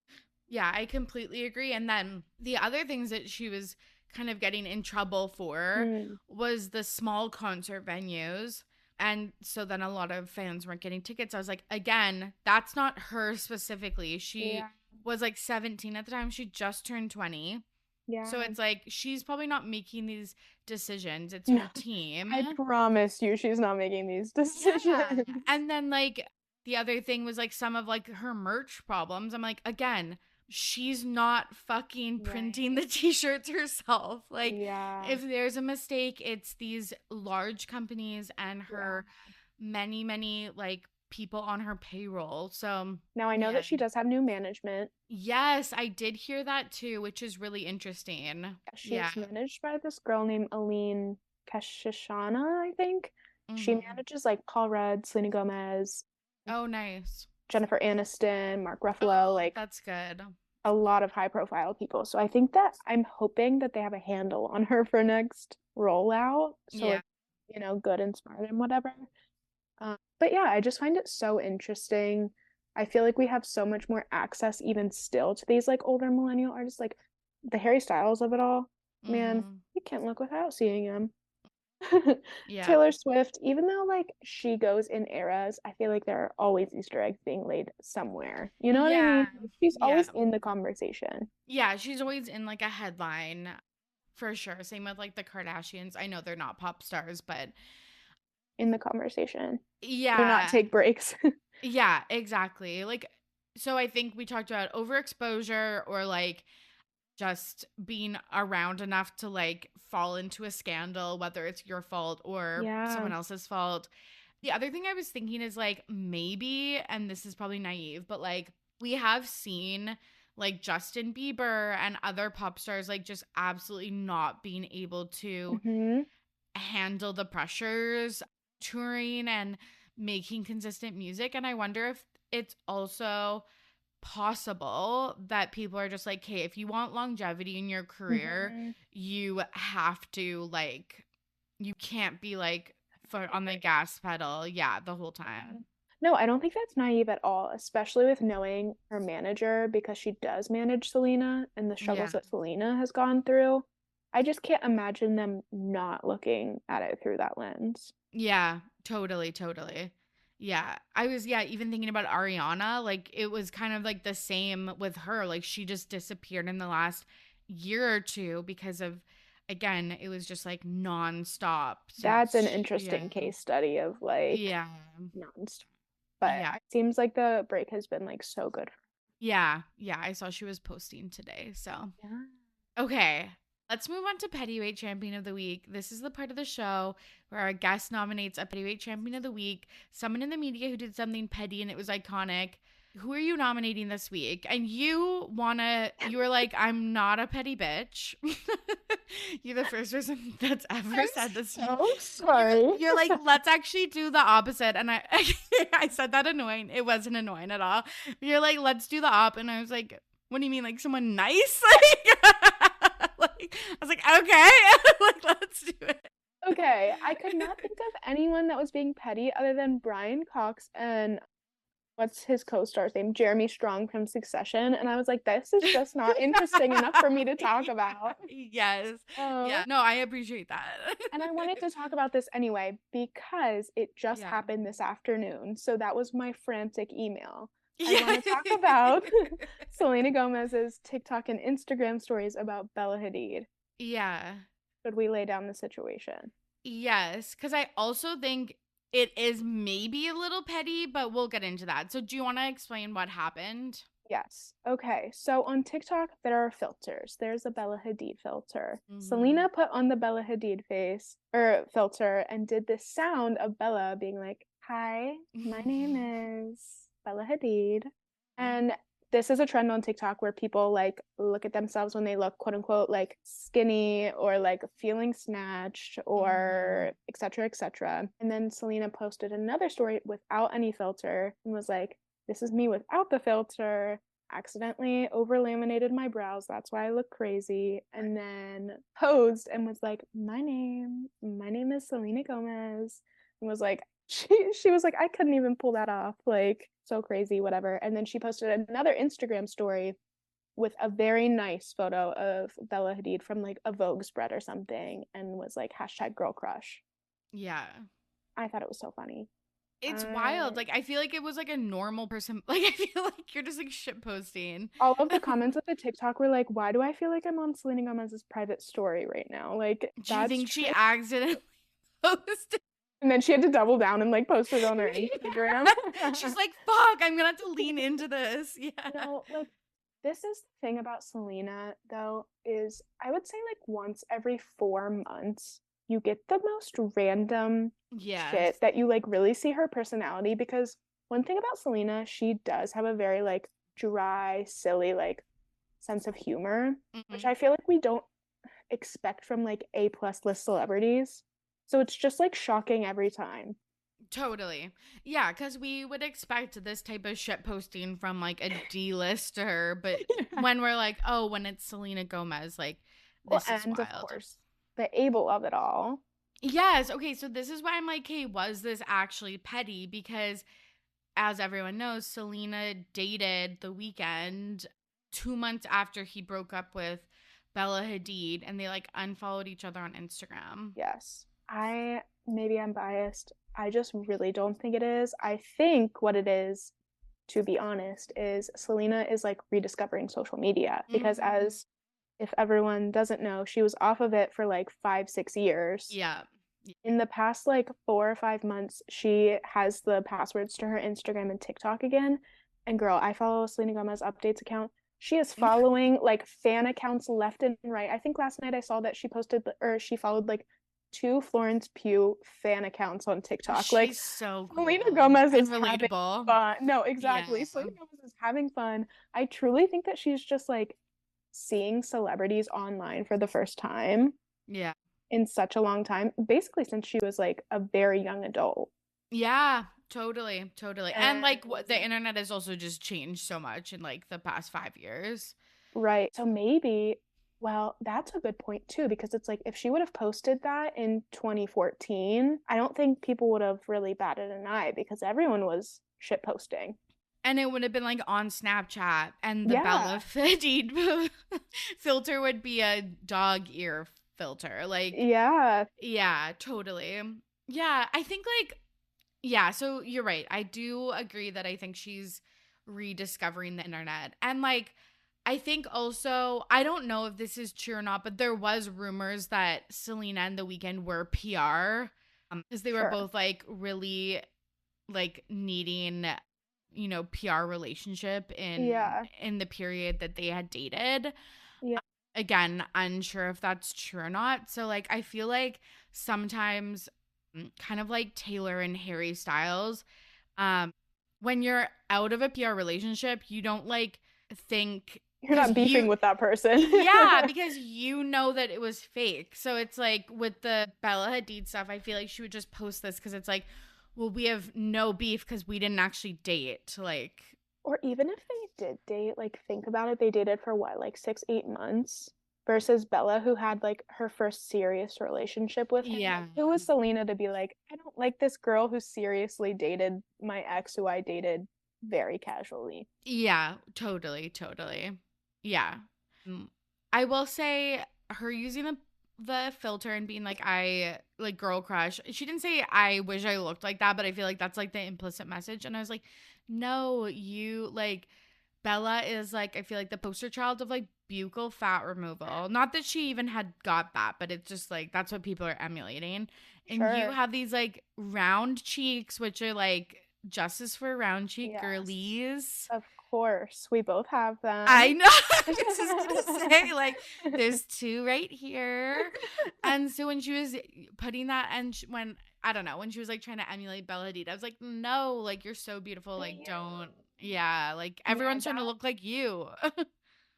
Yeah, I completely agree. And then the other things that she was kind of getting in trouble for was the small concert venues. And so then a lot of fans weren't getting tickets. I was like, again, that's not her specifically. She was like 17 at the time. She just turned 20. Yeah. So it's like she's probably not making these decisions. It's her team. I promise you she's not making these decisions. Yeah. And then like the other thing was like some of like her merch problems. I'm like, again, she's not fucking printing the t-shirts herself. Like if there's a mistake, it's these large companies and her many like people on her payroll. So Now I know yeah. that she does have new management. Yes, I did hear that too, which is really interesting. She's managed by this girl named Aline Kashishana, I think. She manages like Paul Rudd, Selena Gomez, Oh, nice. Jennifer Aniston, Mark Ruffalo, like That's good. a lot of high profile people. So I think that I'm hoping that they have a handle on her for next rollout. So Yeah. like, you know, good and smart and whatever. But yeah, I just find it so interesting. I feel like we have so much more access even still to these like older millennial artists, like the Harry Styles of it all. Man, you can't look without seeing him. Yeah. Taylor Swift, even though like she goes in eras, I feel like there are always Easter eggs being laid somewhere. You know what I mean? Like, she's always in the conversation. Yeah, she's always in like a headline for sure. Same with like the Kardashians. I know they're not pop stars, but In the conversation. yeah. Do not take breaks. Yeah, exactly. Like, so I think we talked about overexposure or like just being around enough to like fall into a scandal, whether it's your fault or someone else's fault. The other thing I was thinking is like maybe, and this is probably naive, but like we have seen like Justin Bieber and other pop stars like just absolutely not being able to handle the pressures touring and making consistent music. And I wonder if it's also possible that people are just like, hey, if you want longevity in your career, you have to like, you can't be like foot on the gas pedal, the whole time. No, I don't think that's naive at all, especially with knowing her manager, because she does manage Selena and the struggles that Selena has gone through. I just can't imagine them not looking at it through that lens. Yeah, totally. Yeah, I was, even thinking about Ariana. Like, it was kind of like the same with her. Like, she just disappeared in the last year or two because of, again, it was just like nonstop. That's an interesting case study of like nonstop. But it seems like the break has been like so good. Yeah, I saw she was posting today. So, okay. Let's move on to Pettyweight Champion of the Week. This is the part of the show where our guest nominates a Pettyweight Champion of the Week, someone in the media who did something petty and it was iconic. Who are you nominating this week? And you were like, I'm not a petty bitch. You're the first person that's ever said this. So sorry. You're like, let's actually do the opposite. And I said that annoying. It wasn't annoying at all. You're like, let's do the op. And I was like, what do you mean? Like someone nice? Like, I was like, okay, like, let's do it. Okay, I could not think of anyone that was being petty other than Brian Cox and what's his co-star's name? Jeremy Strong from Succession. And I was like, this is just not interesting enough for me to talk about. Yes. No, I appreciate that. And I wanted to talk about this anyway because it just happened this afternoon. So that was my frantic email. I want to talk about Selena Gomez's TikTok and Instagram stories about Bella Hadid. Yeah. Should we lay down the situation? Yes, because I also think it is maybe a little petty, but we'll get into that. So do you want to explain what happened? Yes. Okay. So on TikTok, there are filters. There's a Bella Hadid filter. Selena put on the Bella Hadid filter and did this sound of Bella being like, "Hi, my name is Bella Hadid." And this is a trend on TikTok where people like look at themselves when they look quote unquote like skinny or like feeling snatched or etc. etc. And then Selena posted another story without any filter and was like, "This is me without the filter. Accidentally over laminated my brows. That's why I look crazy." And then posed and was like, my name is Selena Gomez. And was like, she was like, I couldn't even pull that off. Like, so crazy, whatever. And then she posted another Instagram story with a very nice photo of Bella Hadid from like a Vogue spread or something and was like #girl crush. Yeah. I thought it was so funny. It's wild. Like, I feel like it was like a normal person. Like, I feel like you're just like shit posting. All of the comments of the TikTok were like, why do I feel like I'm on Selena Gomez's private story right now? Like, do you think she accidentally posted? And then she had to double down and like post it on her Instagram. She's like, fuck, I'm gonna have to lean into this. Yeah. No, like, this is the thing about Selena, though, is I would say like once every 4 months, you get the most random shit that you like really see her personality, because One thing about Selena, she does have a very like dry, silly like sense of humor, which I feel like we don't expect from like A-plus list celebrities. So it's just like shocking every time. Totally. Yeah, because we would expect this type of shit posting from like a D-lister, but when we're like, oh, when it's Selena Gomez, like, this is and wild. of course, the Abel of it all. Yes. Okay, so this is why I'm like, hey, was this actually petty? Because as everyone knows, Selena dated The Weeknd 2 months after he broke up with Bella Hadid, and they like unfollowed each other on Instagram. Yes. Maybe I'm biased. I just really don't think it is. I think what it is, to be honest, is Selena is like rediscovering social media because as if everyone doesn't know, she was off of it for like 5-6 years. Yeah. In the past like 4 or 5 months, she has the passwords to her Instagram and TikTok again. And girl, I follow Selena Gomez updates account. She is following like fan accounts left and right. I think last night I saw that she followed like 2 Florence Pugh fan accounts on TikTok. She's like so cool. Selena Gomez is relatable. having fun. No, exactly. Yeah. Selena Gomez is having fun. I truly think that she's just like seeing celebrities online for the first time. Yeah. In such a long time, basically since she was like a very young adult. Yeah, totally. And like the internet has also just changed so much in like the past 5 years. Right. So maybe, well, that's a good point too, because it's like if she would have posted that in 2014, I don't think people would have really batted an eye because everyone was shit posting. And it would have been like on Snapchat, and the Bella Hadid filter would be a dog ear filter. Like, yeah, totally. Yeah, I think like, yeah, so you're right. I do agree that I think she's rediscovering the internet. And like, I think also, I don't know if this is true or not, but there was rumors that Selena and The Weeknd were PR because they were both like really like needing, you know, PR relationship in the period that they had dated. Yeah. Again, unsure if that's true or not. So like, I feel like sometimes kind of like Taylor and Harry Styles, when you're out of a PR relationship, you don't like think you're not beefing with that person. Yeah, because you know that it was fake. So it's like with the Bella Hadid stuff, I feel like she would just post this because it's like, well, we have no beef because we didn't actually date. Like, or even if they did date, like think about it, they dated for what, like 6-8 months versus Bella, who had like her first serious relationship with him. Yeah. Like, who was Selena to be like, I don't like this girl who seriously dated my ex who I dated very casually. Yeah, totally. Yeah. I will say her using the filter and being like, I like girl crush. She didn't say I wish I looked like that, but I feel like that's like the implicit message. And I was like, no, you like Bella is like, I feel like the poster child of like buccal fat removal. Not that she even had got that, but it's just like that's what people are emulating. And you have these like round cheeks, which are like justice for round cheek girlies. Of course, we both have them. I know. I was just gonna say, like, there's 2 right here. And so when she was putting that, and when she was like trying to emulate Bella Hadid, I was like, no, like you're so beautiful, like don't, like everyone's trying to look like you.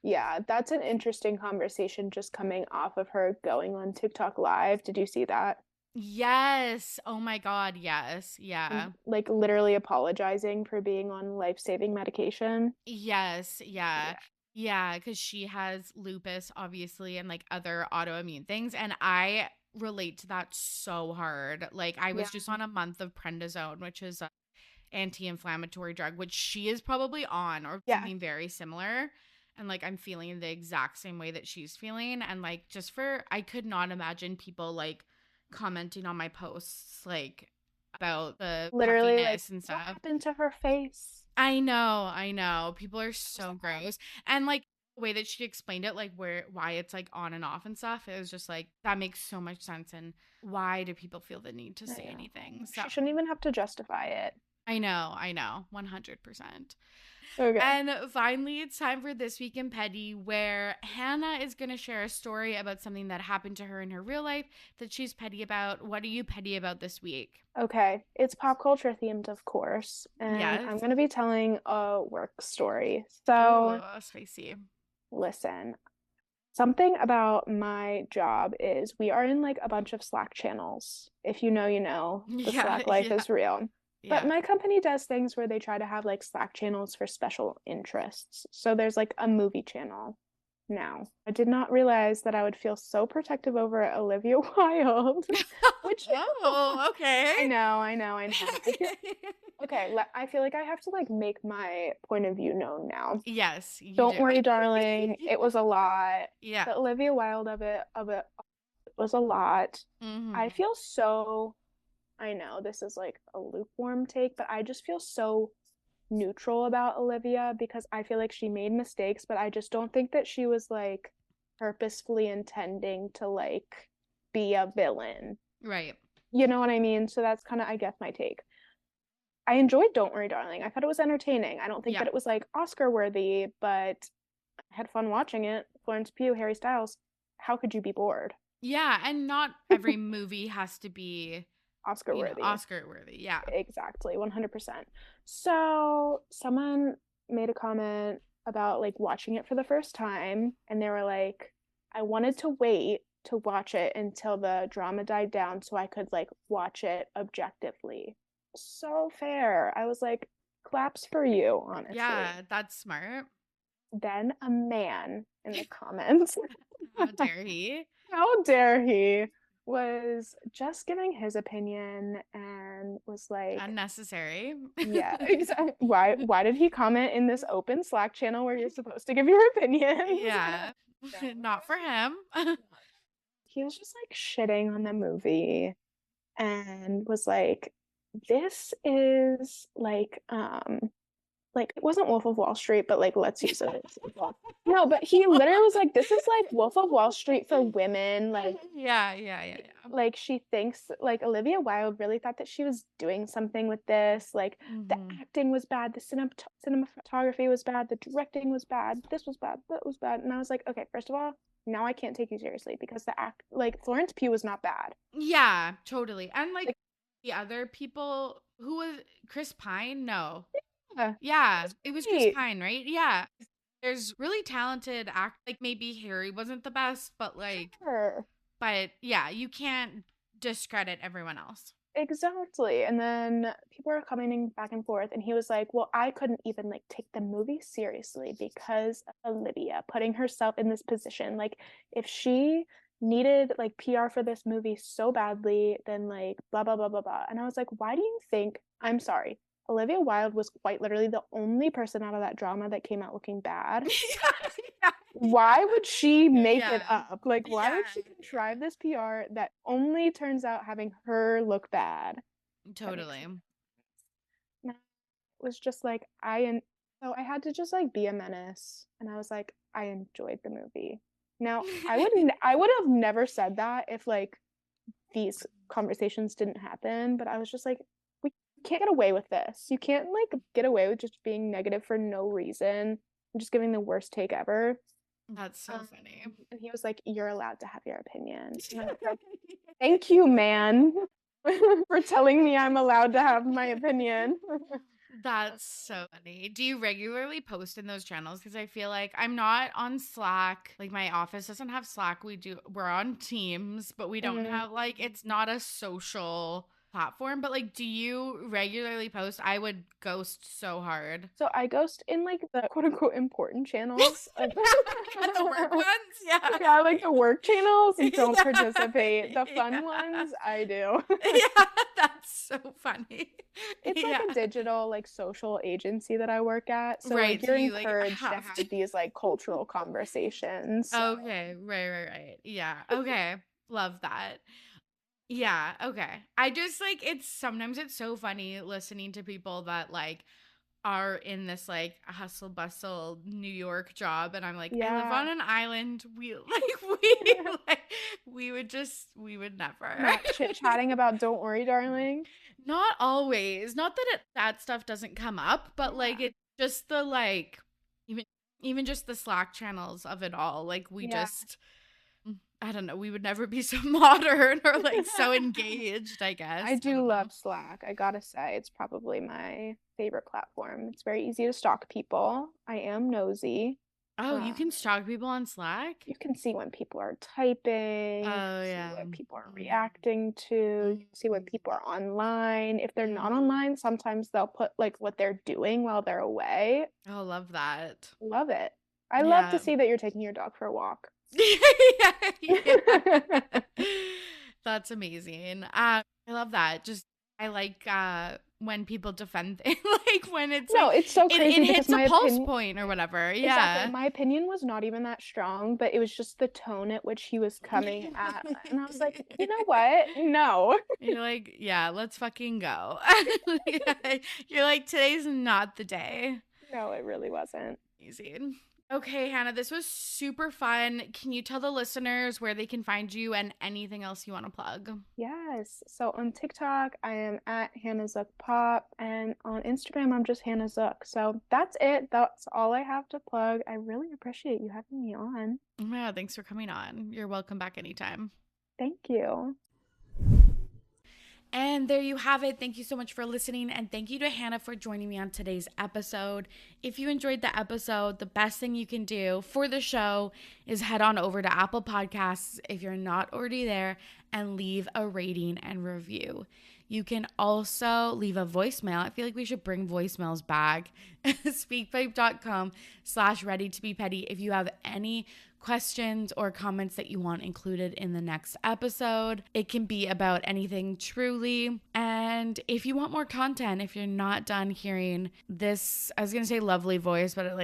Yeah, that's an interesting conversation just coming off of her going on TikTok Live. Did you see that? Yes. Oh my God. Yes. Yeah. Like literally apologizing for being on life-saving medication. Yes. Yeah. Yeah. Because she has lupus, obviously, and like other autoimmune things. And I relate to that so hard. Like I was just on a month of prednisone, which is an anti-inflammatory drug, which she is probably on or something very similar. And like I'm feeling the exact same way that she's feeling. And like I could not imagine people like commenting on my posts like about the literally puffiness like and stuff. What happened to her face? I know. People are so gross. And like the way that she explained it, like why it's like on and off and stuff, it was just like that makes so much sense. And why do people feel the need to say anything? So She shouldn't even have to justify it. I know, 100%. Okay. And finally, it's time for This Week in Petty, where Hannah is going to share a story about something that happened to her in her real life that she's petty about. What are you petty about this week? Okay, it's pop culture themed, of course, and Yes. I'm going to be telling a work story. So, Spicy. listen, something about my job is we are in like a bunch of Slack channels. If you know, you know, the Slack life is real. But my company does things where they try to have like Slack channels for special interests. So there's like a movie channel now. I did not realize that I would feel so protective over Olivia Wilde. Which okay. I know. Okay, I feel like I have to like make my point of view known now. Yes. Don't worry, darling. It was a lot. Yeah. The Olivia Wilde of it was a lot. Mm-hmm. I feel so, I know this is like a lukewarm take, but I just feel so neutral about Olivia because I feel like she made mistakes, but I just don't think that she was like purposefully intending to like be a villain. Right. You know what I mean? So that's kind of, I guess, my take. I enjoyed Don't Worry, Darling. I thought it was entertaining. I don't think that it was like Oscar worthy, but I had fun watching it. Florence Pugh, Harry Styles. How could you be bored? Yeah, and not every movie has to be Oscar worthy. Oscar worthy, yeah. Exactly, 100%. So someone made a comment about like watching it for the first time, and they were like, I wanted to wait to watch it until the drama died down so I could like watch it objectively. So fair. I was like, claps for you, honestly. Yeah, that's smart. Then a man in the comments. How dare he? How dare he? Was just giving his opinion and was like unnecessary. Yeah, exactly. Why did he comment in this open Slack channel where you're supposed to give your opinion? Yeah. Not for him. He was just like shitting on the movie and was like, this is like it wasn't Wolf of Wall Street, but like let's use it. No, but he literally was like, this is like Wolf of Wall Street for women. Like yeah. Like she thinks like Olivia Wilde really thought that she was doing something with this. Like the acting was bad, the cinematography was bad, the directing was bad, this was bad, that was bad. And I was like, okay, first of all, now I can't take you seriously because like Florence Pugh was not bad. Yeah, totally. And like the other people, who was Chris Pine? No. Yeah, it was Chris Pine, right? Yeah. There's really talented like maybe Harry wasn't the best, but like but yeah, you can't discredit everyone else. Exactly. And then people were commenting back and forth and he was like, well, I couldn't even like take the movie seriously because of Olivia putting herself in this position. Like if she needed like PR for this movie so badly, then like blah blah blah blah blah. And I was like, why do you think, I'm sorry, Olivia Wilde was quite literally the only person out of that drama that came out looking bad. Why would she make it up? Like, why would she contrive this PR that only turns out having her look bad? Totally. It was just like, so I had to just like be a menace. And I was like, I enjoyed the movie. Now, I would have never said that if like these conversations didn't happen. But I was just like, can't get away with this. You can't like get away with just being negative for no reason. I'm just giving the worst take ever. That's so funny. And he was like, you're allowed to have your opinion. Like, thank you, man, for telling me I'm allowed to have my opinion. That's so funny. Do you regularly post in those channels? Because I feel like I'm not on Slack. Like my office doesn't have Slack. We're on Teams, but we don't have like, it's not a social platform. But like, do you regularly post? I would ghost so hard. So I ghost in like the quote unquote important channels. The work ones, yeah, like the work channels don't participate. The fun ones I do. Yeah, that's so funny. It's like a digital like social agency that I work at, so right, like you're you, encouraged like, to have these like cultural conversations. Okay, right. Yeah, okay, love that. Yeah, okay. I just like sometimes it's so funny listening to people that like are in this like hustle bustle New York job, and I'm like, I live on an island. We would never. Not chit-chatting about Don't Worry, Darling. Not always. Not that that stuff doesn't come up, but like it's just the like, even just the Slack channels of it all. Like we just, I don't know, we would never be so modern or like so engaged, I guess. I do love Slack. I gotta say, it's probably my favorite platform. It's very easy to stalk people. I am nosy. Oh, you can stalk people on Slack? You can see when people are typing. Oh, see yeah. what people are reacting to. You can see when people are online. If they're not online, sometimes they'll put like what they're doing while they're away. Oh, love that. Love it. I love to Yeah. see that you're taking your dog for a walk. Yeah. That's amazing. I love that. Just I like when people defend things, like when it's No, like, it's so crazy it because hits my a pulse opinion, point or whatever. exactly, Yeah. my opinion was not even that strong, but it was just the tone at which he was coming at, and I was like, you know what? No. You're like, yeah, let's fucking go. You're like, today's not the day. No, it really wasn't. Amazing. Okay, Hannah, this was super fun. Can you tell the listeners where they can find you and anything else you want to plug? Yes. So on TikTok, I am at Hannah Zook Pop, and on Instagram, I'm just Hannah Zook. So that's it. That's all I have to plug. I really appreciate you having me on. Oh my God, thanks for coming on. You're welcome back anytime. Thank you. And there you have it. Thank you so much for listening. And thank you to Hannah for joining me on today's episode. If you enjoyed the episode, the best thing you can do for the show is head on over to Apple Podcasts if you're not already there and leave a rating and review. You can also leave a voicemail. I feel like we should bring voicemails back. Speakpipe.com/readytobepetty if you have any questions or comments that you want included in the next episode. It can be about anything truly. And if you want more content, if you're not done hearing this, I was going to say lovely voice, but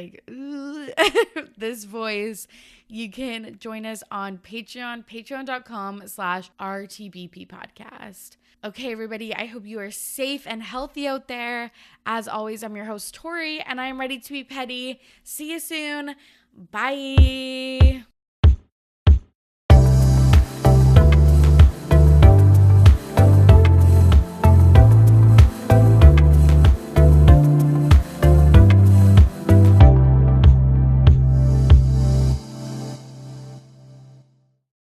this voice, you can join us on Patreon, patreon.com/RTBP podcast. Okay, everybody, I hope you are safe and healthy out there. As always, I'm your host, Tori, and I'm ready to be petty. See you soon. Bye.